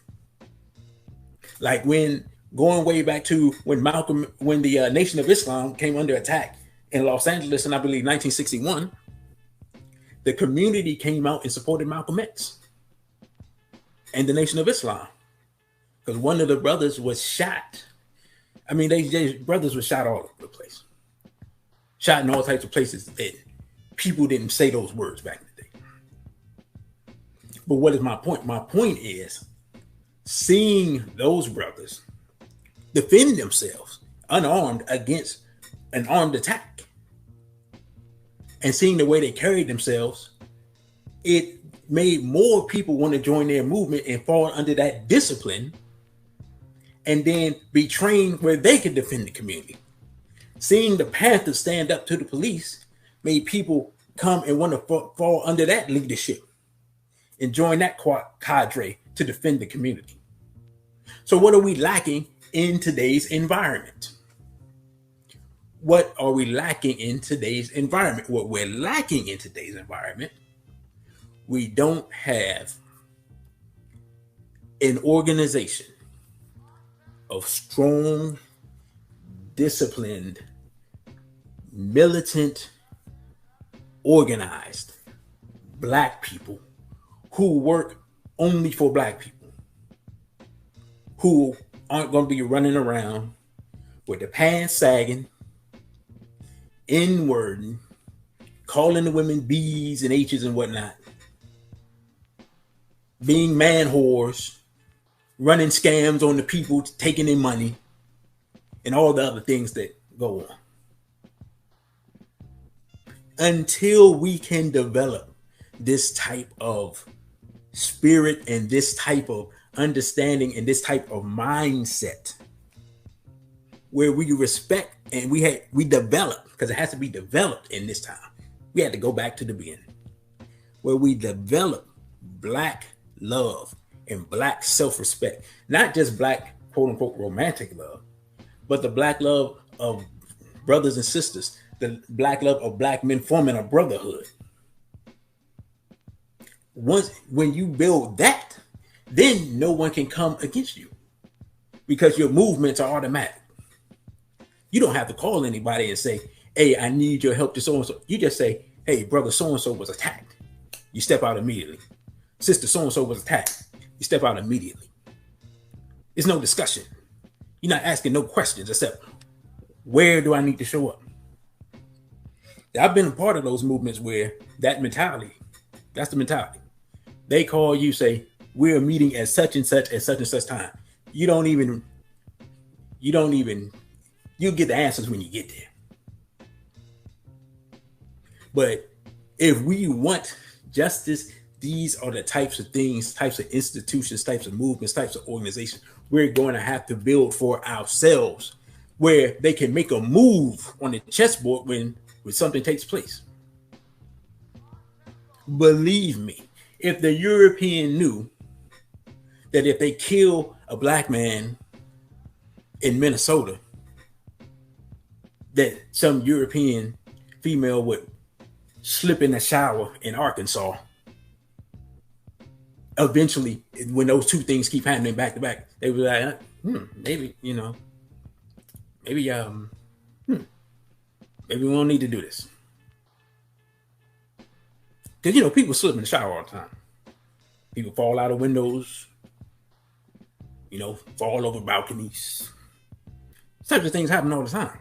Like going way back to when the Nation of Islam came under attack in Los Angeles in, I believe, 1961, the community came out and supported Malcolm X and the Nation of Islam, because one of the brothers was shot. I mean, they brothers were shot all over the place, shot in all types of places that people didn't say those words back in the day. But what is my point? My point is seeing those brothers defend themselves unarmed against an armed attack, and seeing the way they carried themselves, it made more people want to join their movement and fall under that discipline, and then be trained where they could defend the community. Seeing the Panthers stand up to the police made people come and want to fall under that leadership and join that cadre to defend the community. So what are we lacking in today's environment? What are we lacking in today's environment? What we're lacking in today's environment, we don't have an organization of strong, disciplined, militant, organized Black people who work only for Black people, who aren't going to be running around with their pants sagging, N-wording, calling the women B's and H's and whatnot, being man whores, running scams on the people, taking their money, and all the other things that go on. Until we can develop this type of spirit and this type of understanding and this type of mindset, where we respect and we develop, because it has to be developed in this time. We had to go back to the beginning, where we develop Black love and Black self-respect, not just Black quote unquote romantic love, but the Black love of brothers and sisters, the Black love of Black men forming a brotherhood. When you build that, then no one can come against you, because your movements are automatic. You don't have to call anybody and say, hey, I need your help to so-and-so. You just say, hey, brother so-and-so was attacked. You step out immediately. Sister so-and-so was attacked. You step out immediately. There's no discussion. You're not asking no questions except, where do I need to show up? I've been a part of those movements where that mentality, that's the mentality. They call you, say, we're meeting at such and such time. You get the answers when you get there. But if we want justice, these are the types of things, types of institutions, types of movements, types of organizations we're going to have to build for ourselves, where they can make a move on the chessboard when something takes place. Believe me, if the European knew that if they kill a black man in Minnesota, that some European female would slip in the shower in Arkansas, eventually, when those two things keep happening back to back, they were like, maybe, maybe maybe we don't need to do this. Because, people slip in the shower all the time. People fall out of windows, fall over balconies. These types of things happen all the time.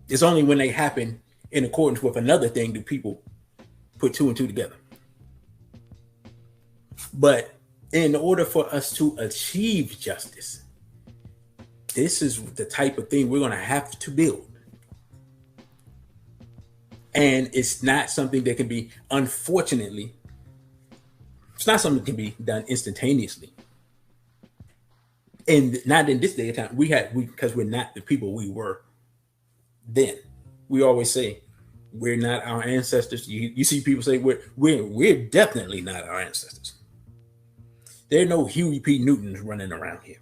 It's only when they happen in accordance with another thing do people put two and two together. But in order for us to achieve justice, this is the type of thing we're going to have to build. And it's not something that can be, unfortunately, it's not something that can be done instantaneously. And not in this day of time. Because we're not the people we were then. We always say we're not our ancestors. You see people say we're definitely not our ancestors. There are no Huey P. Newtons running around here.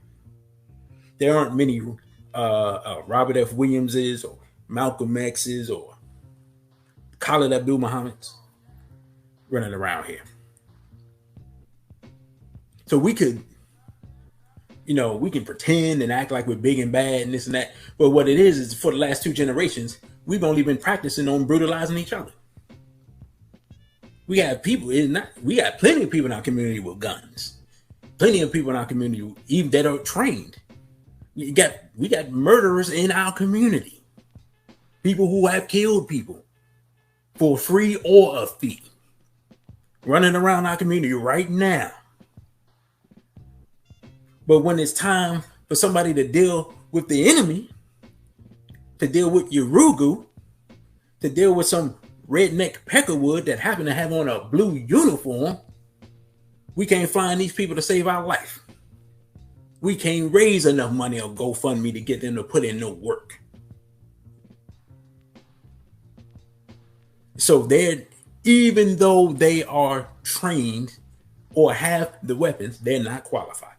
There aren't many Robert F. Williamses or Malcolm X's or Khalid Abdul Muhammad's running around here. So we could, we can pretend and act like we're big and bad and this and that. But what it is for the last two generations, we've only been practicing on brutalizing each other. We got plenty of people in our community with guns. Plenty of people in our community even that are trained. We got murderers in our community. People who have killed people for free or a fee, running around our community right now. But when it's time for somebody to deal with the enemy, to deal with Urugu, to deal with some redneck peckerwood that happen to have on a blue uniform, we can't find these people to save our life. We can't raise enough money or GoFundMe to get them to put in no work. So even though they are trained or have the weapons, they're not qualified.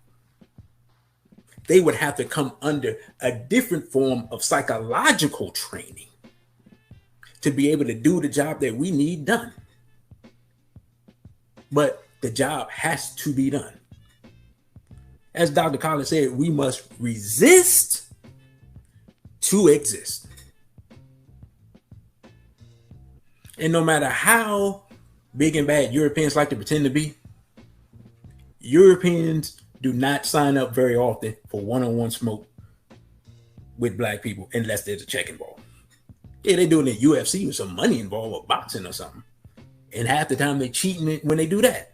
They would have to come under a different form of psychological training to be able to do the job that we need done. But the job has to be done. As Dr. Collins said, we must resist to exist. And no matter how big and bad Europeans like to pretend to be, Europeans do not sign up very often for one-on-one smoke with black people unless there's a check involved. Yeah, they do it in UFC with some money involved or boxing or something. And half the time they cheating when they do that.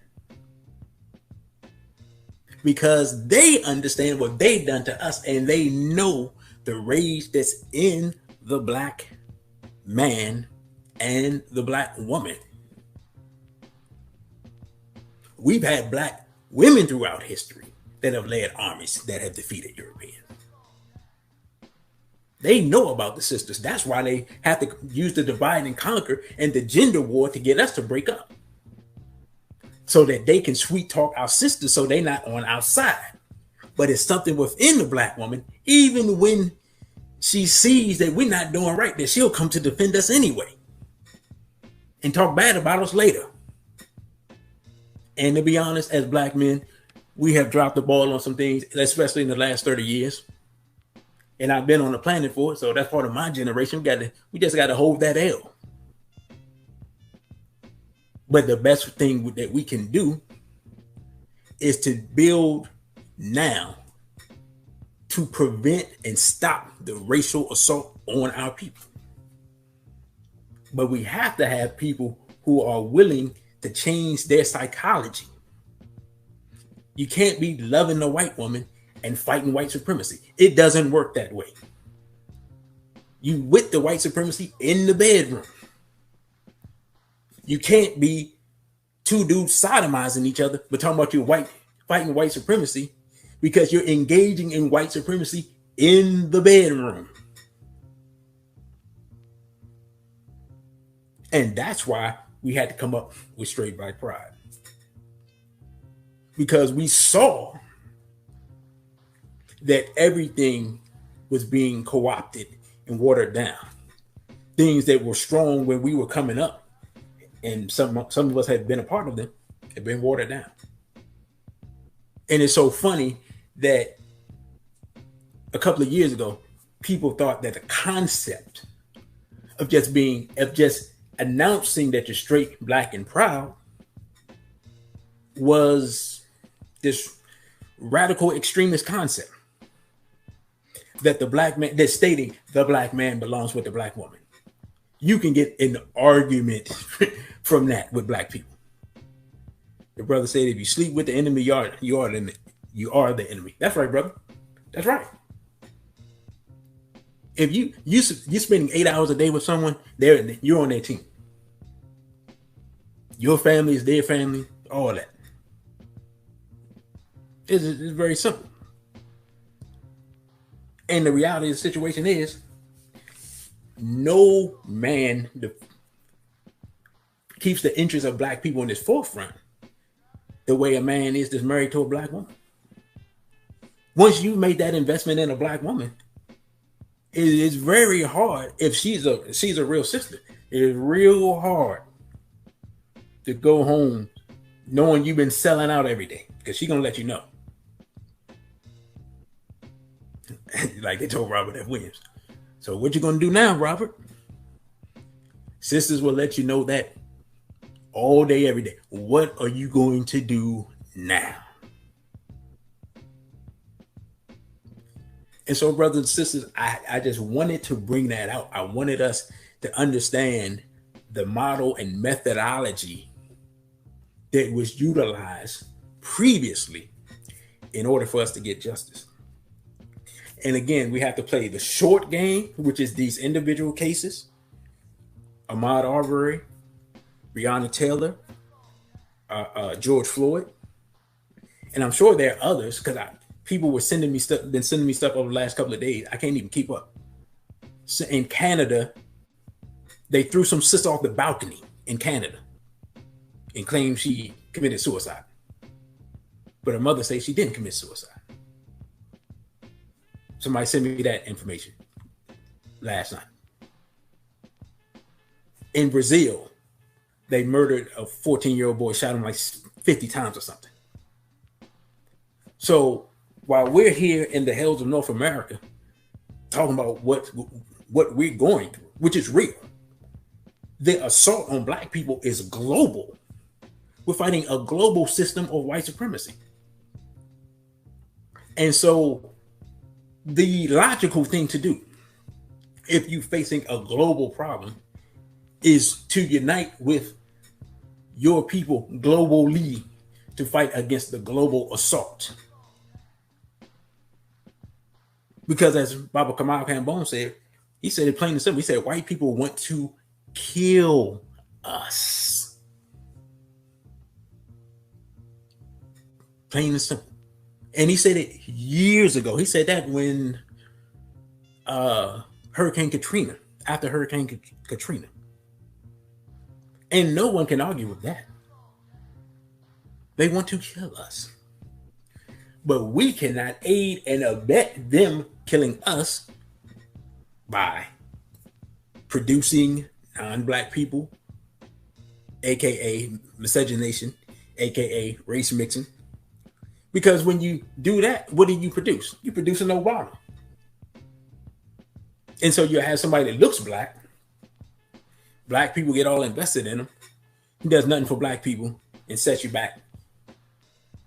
Because they understand what they've done to us and they know the rage that's in the black man and the black woman. We've had black women throughout history that have led armies that have defeated Europeans. They know about the sisters. That's why they have to use the divide and conquer and the gender war to get us to break up. So that they can sweet talk our sisters so they're not on our side. But it's something within the black woman, even when she sees that we're not doing right, that she'll come to defend us anyway and talk bad about us later. And to be honest, as black men, we have dropped the ball on some things, especially in the last 30 years. And I've been on the planet for it, so that's part of my generation. We just got to hold that L. But the best thing that we can do is to build now to prevent and stop the racial assault on our people. But we have to have people who are willing to change their psychology. You can't be loving the white woman and fighting white supremacy. It doesn't work that way. You with the white supremacy in the bedroom. You can't be two dudes sodomizing each other, but talking about you fighting white supremacy because you're engaging in white supremacy in the bedroom. And that's why we had to come up with straight black pride. Because we saw that everything was being co-opted and watered down. Things that were strong when we were coming up, and some of us had been a part of them, had been watered down. And it's so funny that a couple of years ago, people thought that the concept of just announcing that you're straight, black, and proud was this radical extremist concept that the black man, that's stating the black man belongs with the black woman. You can get an argument from that with black people. The brother said, if you sleep with the enemy, you are the enemy. That's right, brother. That's right. If you're spending 8 hours a day with someone, you're on their team. Your family is their family, all that. It's very simple. And the reality of the situation is, no man keeps the interests of black people in his forefront the way a man is that's married to a black woman. Once you made that investment in a black woman, it is very hard. If she's a real sister, it is real hard to go home knowing you've been selling out every day, because she's gonna let you know. Like they told Robert F. Williams. So what you gonna do now, Robert? Sisters will let you know that all day, every day. What are you going to do now? And so, brothers and sisters, I just wanted to bring that out. I wanted us to understand the model and methodology that was utilized previously in order for us to get justice. And again, we have to play the short game, which is these individual cases. Ahmaud Arbery, Breonna Taylor, George Floyd. And I'm sure there are others, because people were sending me stuff over the last couple of days. I can't even keep up. So in Canada, they threw some sister off the balcony in Canada and claimed she committed suicide. But her mother says she didn't commit suicide. Somebody sent me that information last night. In Brazil, they murdered a 14-year-old boy, shot him like 50 times or something. So while we're here in the hells of North America talking about what we're going through, which is real, the assault on black people is global. We're fighting a global system of white supremacy. And so the logical thing to do, if you're facing a global problem, is to unite with your people globally to fight against the global assault. Because as Baba Kamal Kambon said, he said it plain and simple. He said, white people want to kill us. Plain and simple. And he said it years ago. He said that when Hurricane Katrina, after Hurricane Katrina. And no one can argue with that. They want to kill us. But we cannot aid and abet them killing us by producing non-black people, aka miscegenation, aka race mixing. Because when you do that, what do you produce? You produce an Obama. And so you have somebody that looks black. Black people get all invested in him. He does nothing for black people and sets you back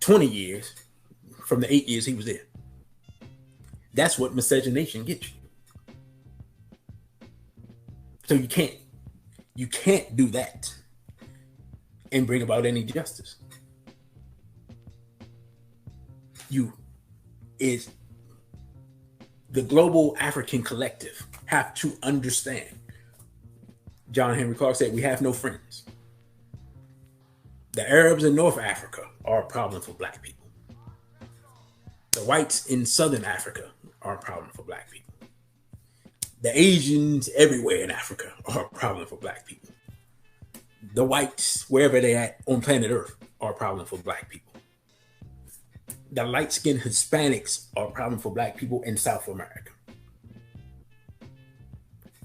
20 years from the 8 years he was there. That's what miscegenation gets you. So you can't do that and bring about any justice. The global African collective have to understand. John Henry Clark said, we have no friends. The Arabs in North Africa are a problem for black people. The whites in Southern Africa are a problem for black people. The Asians everywhere in Africa are a problem for black people. the whites, wherever they're at on planet Earth, are a problem for black people. The light-skinned Hispanics are a problem for black people in South America.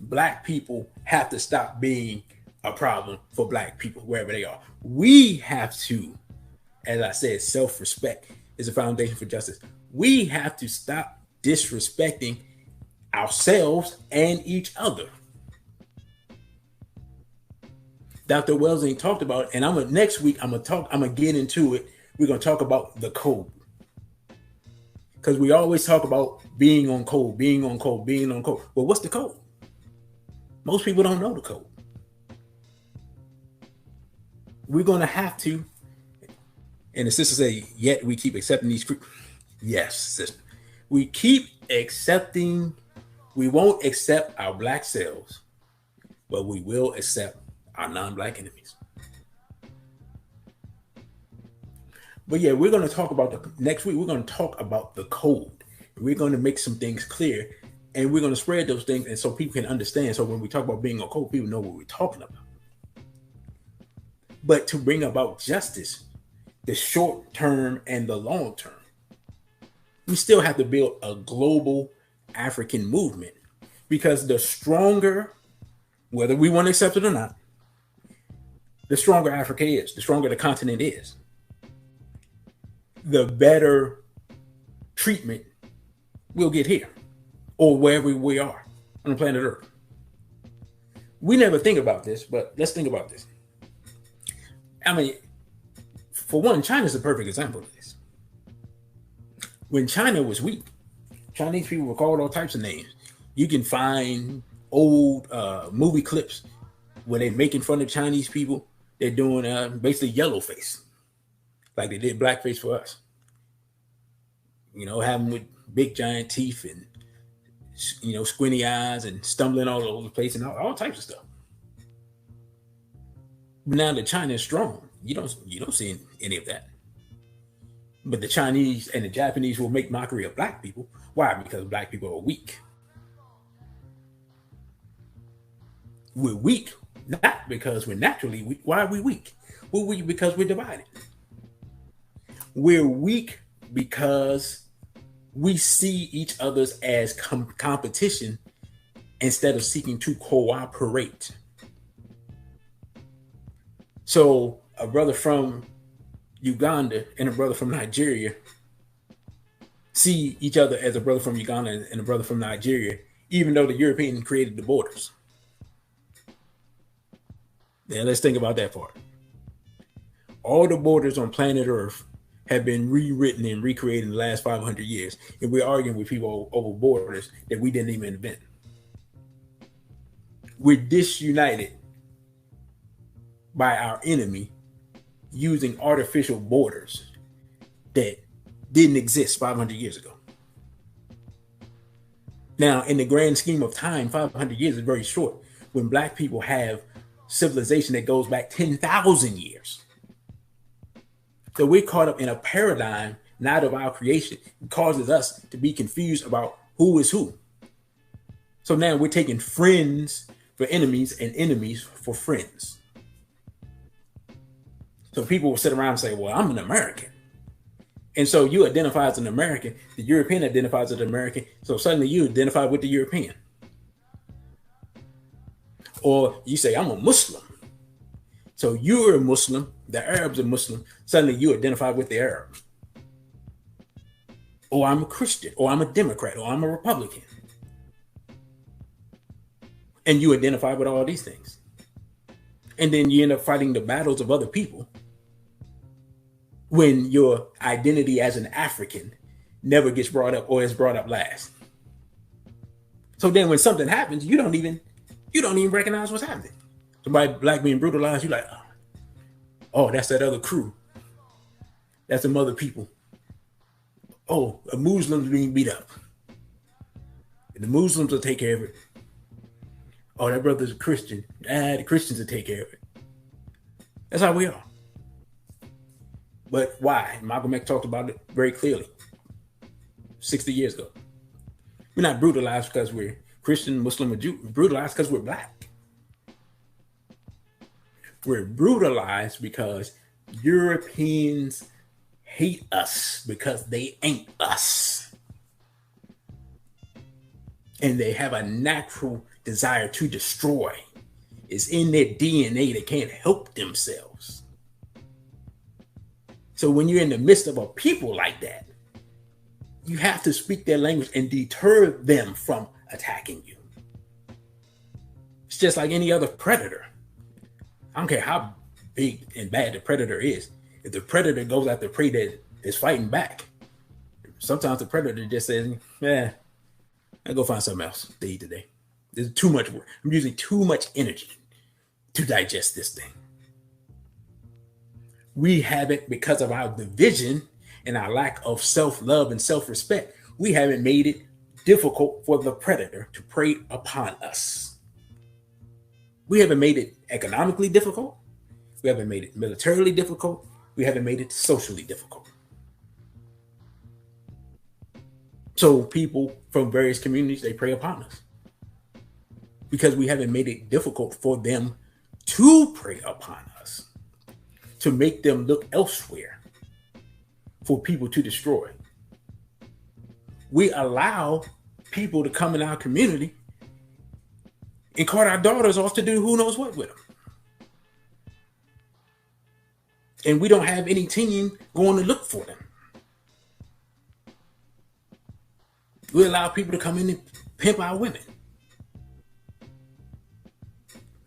Black people have to stop being a problem for black people wherever they are. We have to, as I said, self-respect is a foundation for justice. We have to stop disrespecting ourselves and each other. Dr. Welsing talked about it, and next week I'm gonna get into it. We're gonna talk about the code. Because we always talk about being on code. Well, what's the code? Most people don't know the code. We're going to have to, and the sister say, yet we keep accepting these. Yes, sister. We keep accepting, we won't accept our black selves, but we will accept our non-black enemies. But yeah, we're going to talk about next week. We're going to talk about the code. We're going to make some things clear, and we're going to spread those things, and so people can understand. So when we talk about being on code, people know what we're talking about. But to bring about justice, the short term and the long term, we still have to build a global African movement, because the stronger, whether we want to accept it or not, the stronger Africa is, the stronger the continent is, the better treatment we'll get here or wherever we are on the planet Earth. We never think about this, but let's think about this. I mean, for one, China's a perfect example of this. When China was weak, Chinese people were called all types of names. You can find old movie clips where they're making fun of Chinese people. They're doing basically yellow face, like they did blackface for us. You know, having with big giant teeth and, you know, squinty eyes and stumbling all over the place and all types of stuff. But now that China is strong, you don't see any of that. But the Chinese and the Japanese will make mockery of black people. Why? Because black people are weak. We're weak, not because we're naturally weak. Why are we weak? We're weak because we're divided. We're weak because we see each other's as competition instead of seeking to cooperate. So a brother from Uganda and a brother from Nigeria see each other as a brother from Uganda and a brother from Nigeria, even though the European created the borders. Now let's think about that part. All the borders on planet Earth have been rewritten and recreated in the last 500 years. And we're arguing with people over borders that we didn't even invent. We're disunited by our enemy using artificial borders that didn't exist 500 years ago. Now, in the grand scheme of time, 500 years is very short when black people have civilization that goes back 10,000 years. So we're caught up in a paradigm not of our creation. It causes us to be confused about who is who. So now we're taking friends for enemies and enemies for friends. So people will sit around and say, well, I'm an American. And so you identify as an American, the European identifies as an American, so suddenly you identify with the European. Or you say, I'm a Muslim. So you're a Muslim, the Arabs are Muslim, suddenly you identify with the Arab. Or I'm a Christian, or I'm a Democrat, or I'm a Republican. And you identify with all these things. And then you end up fighting the battles of other people when your identity as an African never gets brought up or is brought up last. So then when something happens, you don't even recognize what's happening. Somebody black being brutalized, you're like, oh, that's that other crew. That's some other people. Oh, a Muslim's being beat up. And the Muslims will take care of it. Oh, that brother's a Christian. The Christians will take care of it. That's how we are. But why? Malcolm X talked about it very clearly 60 years ago. We're not brutalized because we're Christian, Muslim, or Jew. We're brutalized because we're black. We're brutalized because Europeans hate us because they ain't us. And they have a natural desire to destroy. It's in their DNA. They can't help themselves. So when you're in the midst of a people like that, you have to speak their language and deter them from attacking you. It's just like any other predator. I don't care how big and bad the predator is. If the predator goes after prey that is fighting back, sometimes the predator just says, I'll go find something else to eat today. There's too much work. I'm using too much energy to digest this thing. We haven't, because of our division and our lack of self-love and self-respect, we haven't made it difficult for the predator to prey upon us. We haven't made it economically difficult. We haven't made it militarily difficult. We haven't made it socially difficult. So people from various communities, they prey upon us because we haven't made it difficult for them to prey upon us, to make them look elsewhere for people to destroy. We allow people to come in our community and cart our daughters off to do who knows what with them. And we don't have any team going to look for them. We allow people to come in and pimp our women.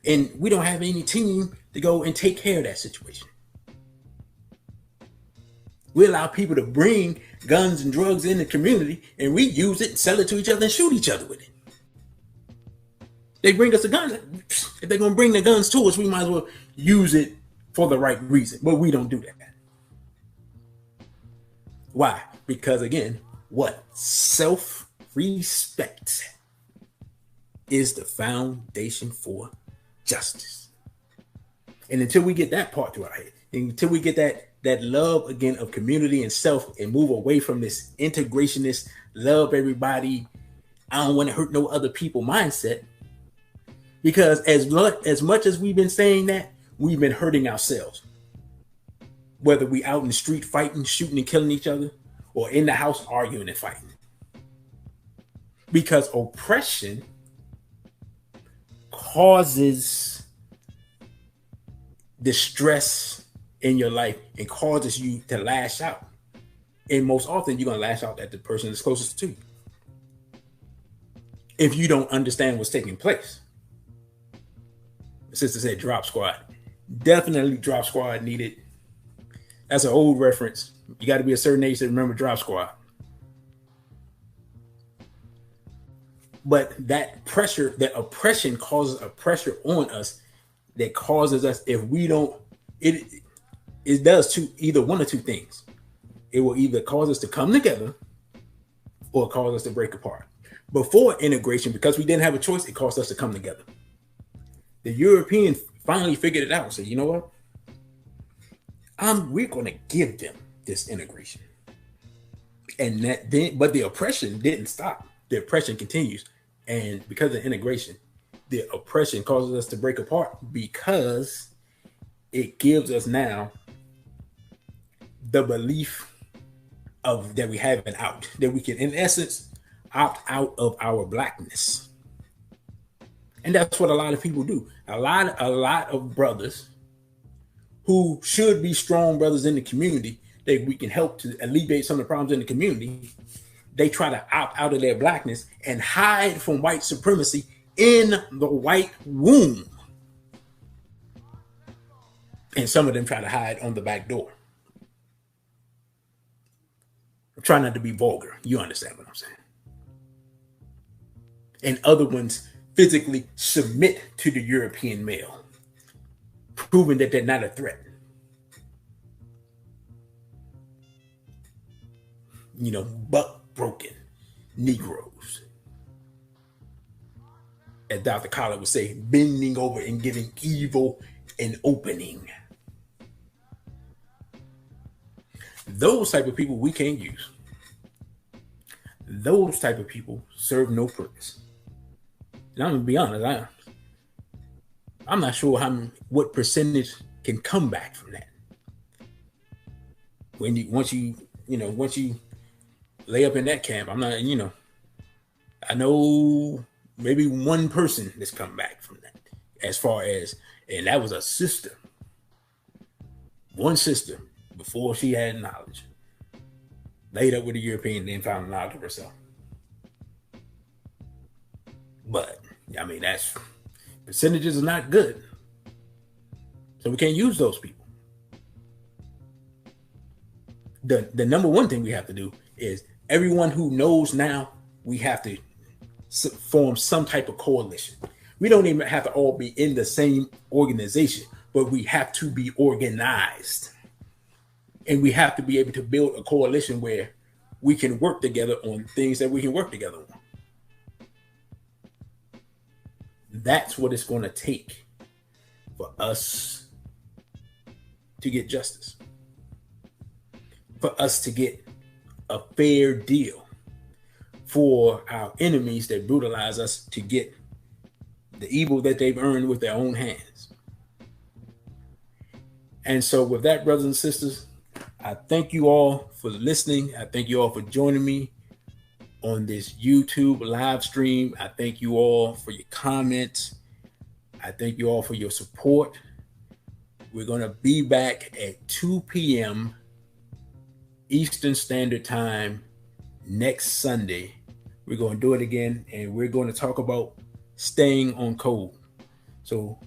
And we don't have any team to go and take care of that situation. We allow people to bring guns and drugs in the community and we use it and sell it to each other and shoot each other with it. They bring us the guns. If they're going to bring the guns to us, we might as well use it for the right reason. But we don't do that. Why? Because again, what? Self-respect is the foundation for justice. And until we get that part through our head, until we get that love again of community and self and move away from this integrationist, love everybody, I don't want to hurt no other people mindset. Because as much as we've been saying that, we've been hurting ourselves. Whether we out in the street fighting, shooting and killing each other, or in the house arguing and fighting. Because oppression causes distress in your life and causes you to lash out. And most often you're going to lash out at the person that's closest to you. If you don't understand what's taking place. The sister said drop squad. Definitely drop squad needed. That's an old reference. You got to be a certain age to remember drop squad. But that pressure, that oppression causes a pressure on us that causes us, if we don't, it does either one or two things. It will either cause us to come together or cause us to break apart. Before integration, because we didn't have a choice, it caused us to come together. The European finally figured it out and said, you know what? We're going to give them this integration. And but the oppression didn't stop. The oppression continues. And because of integration, the oppression causes us to break apart because it gives us now the belief of that we have an out, that we can, in essence, opt out of our blackness. And that's what a lot of people do. A lot of brothers who should be strong brothers in the community that we can help to alleviate some of the problems in the community, they try to opt out of their blackness and hide from white supremacy in the white womb. And some of them try to hide on the back door. I'm trying not to be vulgar. You understand what I'm saying. And other ones physically submit to the European male, proving that they're not a threat. You know, buck broken Negroes. As Dr. Collins would say, bending over and giving evil an opening. Those type of people we can't use. Those type of people serve no purpose. And I'm going to be honest, I'm not sure what percentage can come back from that. Once you lay up in that camp, I'm not, I know maybe one person that's come back from that, as far as, and that was a sister, one sister, before she had knowledge, laid up with a European, then found knowledge of herself. But I mean, that's percentages are not good, so we can't use those people. The number one thing we have to do is, everyone who knows now, we have to form some type of coalition. We don't even have to all be in the same organization, but we have to be organized. And we have to be able to build a coalition where we can work together on things that we can work together on. That's what it's going to take for us to get justice, for us to get a fair deal, for our enemies that brutalize us to get the evil that they've earned with their own hands. And so with that, brothers and sisters, I thank you all for listening. I thank you all for joining me on this YouTube live stream. I thank you all for your comments. I thank you all for your support. We're going to be back at 2 p.m. Eastern Standard Time next Sunday. We're going to do it again, and we're going to talk about staying on code. So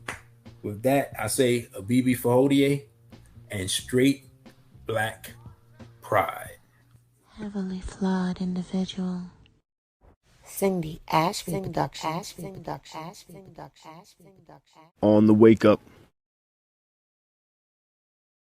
with that, I say Abibi Fahodie and straight black pride. Heavily flawed individual. Cindy Ashby Productions. On the wake up.